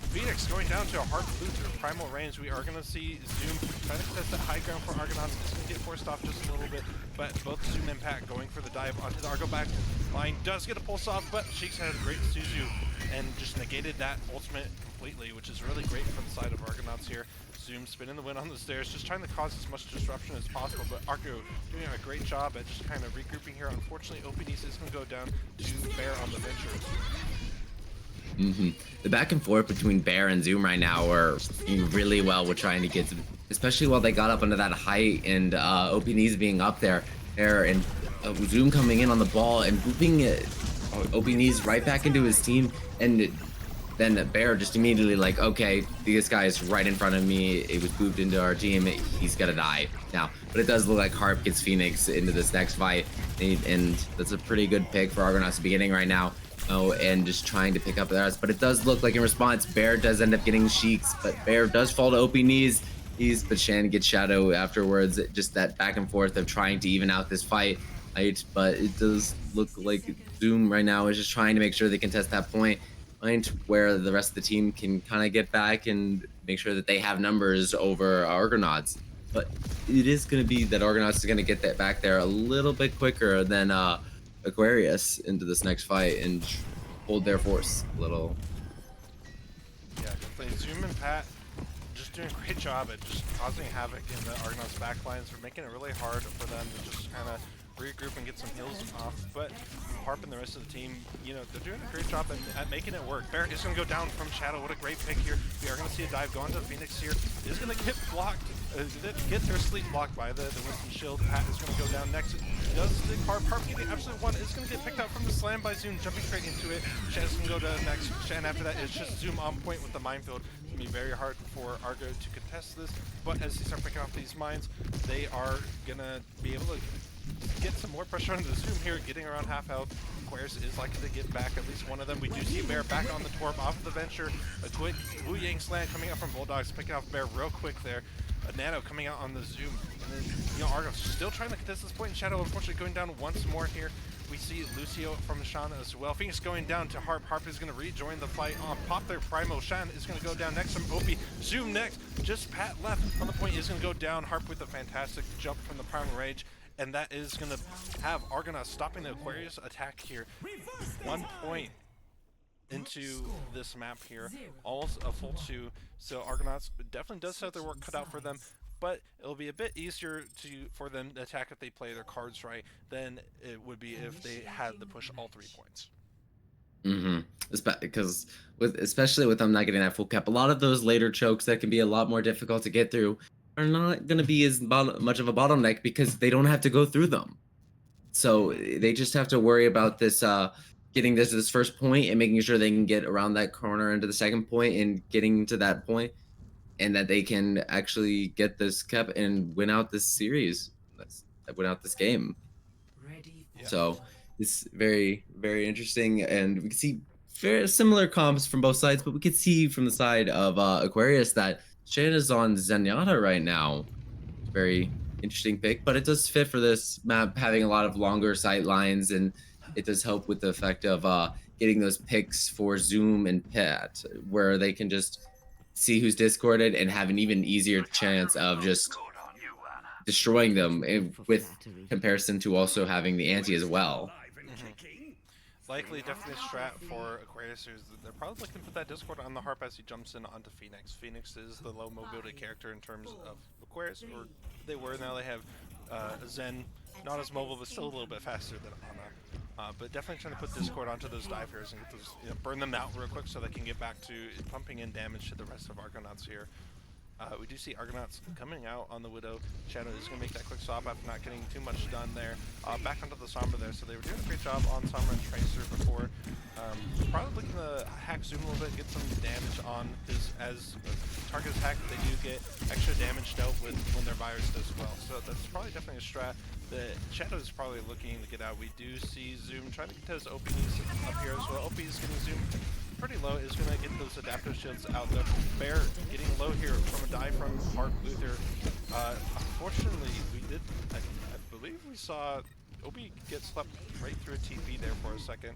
Phoenix going down to a Harp Boot through primal range. We are going to see Zoom trying to contest that high ground for Argonauts. It's going to get forced off just a little bit, but both Zoom and Pat going for the dive onto the Argo back line. Does get a pulse off, but Sheeks had a great Suzu and just negated that ultimate completely, which is really great from the side of Argonauts here. Zoom spinning the win on the stairs, just trying to cause as much disruption as possible, but Argo doing a great job at just kind of regrouping here. Unfortunately, OPDs is going to go down to Bear on the Venture. The back and forth between Bear and Zoom right now are doing really well with trying to get, especially while they got up under that height, and OPDs being up there, and Zoom coming in on the ball and booping OPDs right back into his team, and then Bear just immediately like, okay, this guy is right in front of me. It was booped into our team. He's gonna die now. But it does look like Harp gets Phoenix into this next fight, and that's a pretty good pick for Argonauts to be getting right now. Oh, and just trying to pick up the rest. But it does look like in response, Bear does end up getting Sheeks, but Bear does fall to OP knees. But Shan gets Shadow afterwards. Just that back and forth of trying to even out this fight. Right? But it does look like Zoom right now is just trying to make sure they contest that point where the rest of the team can kind of get back and make sure that they have numbers over Argonauts. But it is going to be that Argonauts is going to get that back there a little bit quicker than Aquarius into this next fight and hold their force a little. Yeah, definitely. Zoom and Pat just doing a great job at just causing havoc in the Argonauts backlines, for making it really hard for them to just kind of regroup and get some heals off. But Harp and the rest of the team, you know, they're doing a great job at making it work. Bear is going to go down from Shadow. What a great pick here. We are going to see a dive go onto Phoenix here. Is going to get blocked. Get their sleep blocked by the Winston shield. Pat is going to go down next. Does stick Harp. Harp getting absolute one. Is going to get picked out from the slam by Zoom, jumping straight into it. Shan's going to go down next. Shan after that is just Zoom on point with the minefield. It's going to be very hard for Argo to contest this. But as they start picking off these mines, they are going to be able to get some more pressure on the Zoom here, getting around half health. Aquarius is likely to get back at least one of them. We do see Bear back on the Torp off of the Venture. A quick Wu Yang slam coming up from Bulldogs, picking off Bear real quick there. A Nano coming out on the Zoom. And then, you know, Argo still trying to contest this point in Shadow, unfortunately going down once more here. We see Lucio from Shan as well. Phoenix going down to Harp. Harp is going to rejoin the fight on pop there. Primo Shan is going to go down next from Opie. Zoom next. Just Pat left on the point is going to go down. Harp with a fantastic jump from the Primal Rage. And that is going to have Argonauts stopping the Aquarius attack here. 1 point into this map here. Almost a full 2. So Argonauts definitely does have their work cut out for them. But it'll be a bit easier for them to attack if they play their cards right than it would be if they had to push all 3 points. Because especially with them not getting that full cap, a lot of those later chokes that can be a lot more difficult to get through are not going to be as much of a bottleneck because they don't have to go through them. So they just have to worry about this getting this first point and making sure they can get around that corner into the second point and getting to that point. And that they can actually get this cup and win out this series, win out this game. So it's very, very interesting, and we can see very similar comps from both sides. But we can see from the side of Aquarius that Shan is on Zenyatta right now. Very interesting pick, but it does fit for this map, having a lot of longer sight lines, and it does help with the effect of getting those picks for Zoom and Pat, where they can just see who's discorded and have an even easier chance of just destroying them with comparison to also having the anti as well. Likely definitely a strat for Aquarius, who's they're probably looking to put that Discord on the Harp as he jumps in onto Phoenix. Phoenix is the low mobility character in terms of Aquarius, or they were. Now they have Zen, not as mobile but still a little bit faster than Ana. But definitely trying to put Discord onto those divers and get those, burn them out real quick so they can get back to pumping in damage to the rest of Argonauts here. We do see Argonauts coming out on the Widow. Shadow is going to make that quick swap after not getting too much done there. Back onto the Sombra there, so they were doing a great job on Sombra and Tracer before. Probably looking to hack Zoom a little bit, get some damage on his, as target is hacked, they do get extra damage dealt with when they're virused as well. So that's probably definitely a strat that Shadow is probably looking to get out. We do see Zoom trying to get his OPs up here as well. OP is getting Zoom pretty low, is going to get those adaptive shields out there. Bear getting low here from a dive from Harp Luther. Unfortunately, we did, I believe we saw Obi get swept right through a TP there for a second.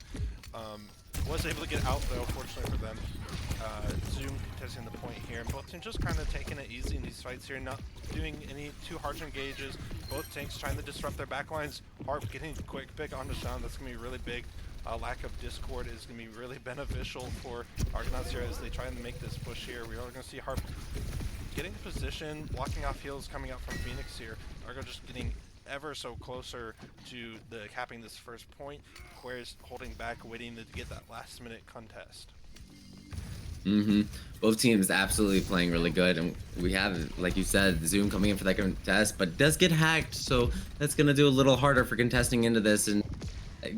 Was able to get out though, fortunately for them. Zoom contesting the point here. Both teams just kind of taking it easy in these fights here, not doing any too harsh engages. Both tanks trying to disrupt their backlines. Harp getting a quick pick onto Sean, that's going to be really big. Lack of Discord is going to be really beneficial for Argonauts here as they try and make this push here. We are going to see Harp getting position, blocking off heals coming out from Phoenix here. Argo just getting ever so closer to the capping this first point. Aquarius holding back, waiting to get that last minute contest. Both teams absolutely playing really good, and we have, like you said, Zoom coming in for that contest, but does get hacked, so that's going to do a little harder for contesting into this and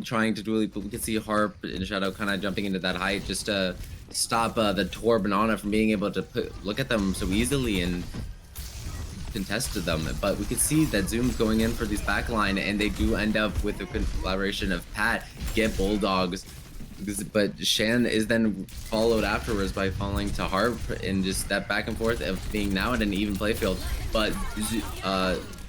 trying to dually. But we can see Harp and Shadow kind of jumping into that height just to stop the Tor Banana from being able to look at them so easily and contest to them. But we can see that Zoom's going in for these backline, and they do end up with the collaboration of Pat get Bulldogs. But Shan is then followed afterwards by falling to Harp and just that back and forth of being now at an even playfield. But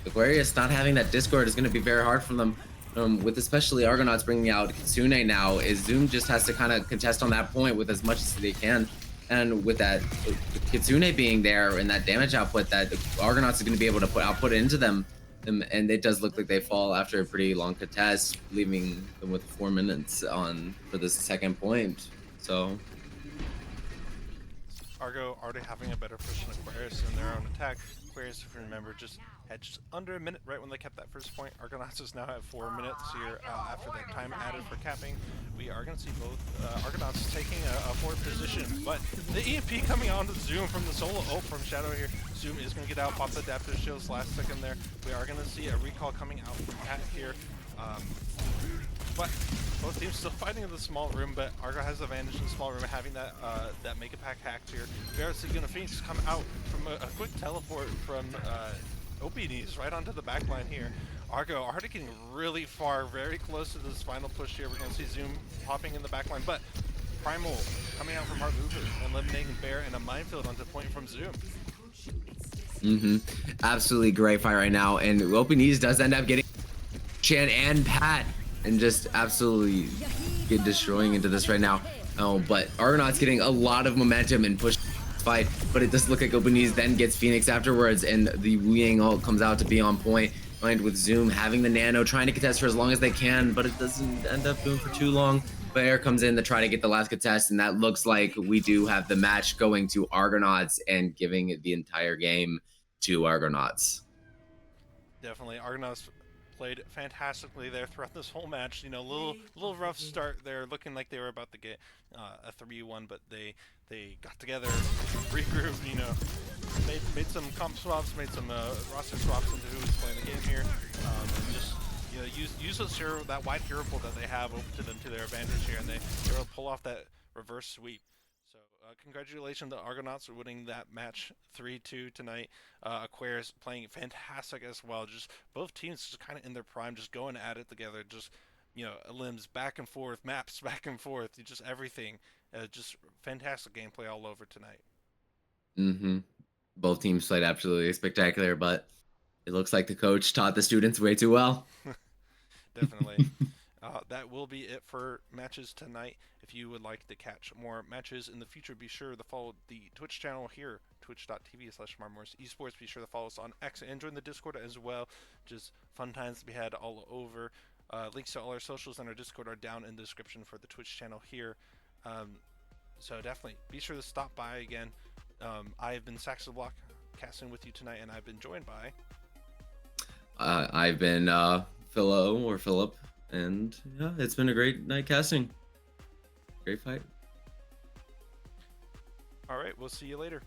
Aquarius not having that Discord is going to be very hard for them. With especially Argonauts bringing out Kitsune now, is Zoom just has to kind of contest on that point with as much as they can. And with that Kitsune being there and that damage output that Argonauts is going to be able to output into them, and it does look like they fall after a pretty long contest, leaving them with 4 minutes on for the second point. So Argo already having a better push than Aquarius in their own attack. Aquarius, if you remember, just had just under a minute right when they kept that first point. Argonauts is now at 4 minutes here after that time added for capping. We are going to see both Argonauts taking a forward position, but the EMP coming on to Zoom from the solo ult from Shadow here. Zoom is going to get out, pop the adaptive shields last second there. We are going to see a recall coming out from Pat here. But both teams still fighting in the small room, but Argo has the advantage in the small room having that that Mega Pack hacked here. We are seeing Phoenix come out from a quick teleport from OPDs right onto the back line here. Argo already getting really far, very close to this final push here. We're going to see Zoom popping in the back line, but Primal coming out from Heart Movement, eliminating Bear and a minefield onto point from Zoom. Absolutely great fight right now, and OPDs does end up getting Chan and Pat and just absolutely get destroying into this right now. Oh, but Argonauts getting a lot of momentum and push fight, but it does look like Obaniz then gets Phoenix afterwards, and the Wu Yang ult comes out to be on point. And with Zoom having the nano, trying to contest for as long as they can, but it doesn't end up doing for too long. But Air comes in to try to get the last contest, and that looks like we do have the match going to Argonauts and giving the entire game to Argonauts. Definitely, Argonauts played fantastically there throughout this whole match. You know, little rough start there, looking like they were about to get a 3-1, but they got together, regrouped. You know, made some comp swaps, made some roster swaps into who was playing the game here, and just use those that wide hero pool that they have open to them to their advantage here, and they were able to pull off that reverse sweep. So congratulations to Argonauts for winning that match 3-2 tonight. Aquarius playing fantastic as well. Just both teams just kind of in their prime, just going at it together. Just limbs back and forth, maps back and forth, just everything. Just fantastic gameplay all over tonight. Mm-hmm. Both teams played absolutely spectacular, but it looks like the coach taught the students way too well. Definitely. That will be it for matches tonight. If you would like to catch more matches in the future, be sure to follow the Twitch channel here, twitch.tv/Marmorous Esports. Be sure to follow us on X and join the Discord as well. Just fun times to be had all over. Links to all our socials and our Discord are down in the description for the Twitch channel here. So definitely be sure to stop by again. I have been Saxoblock casting with you tonight, and I've been joined by... I've been Philip, and yeah, it's been a great night casting. Great fight. All right, we'll see you later.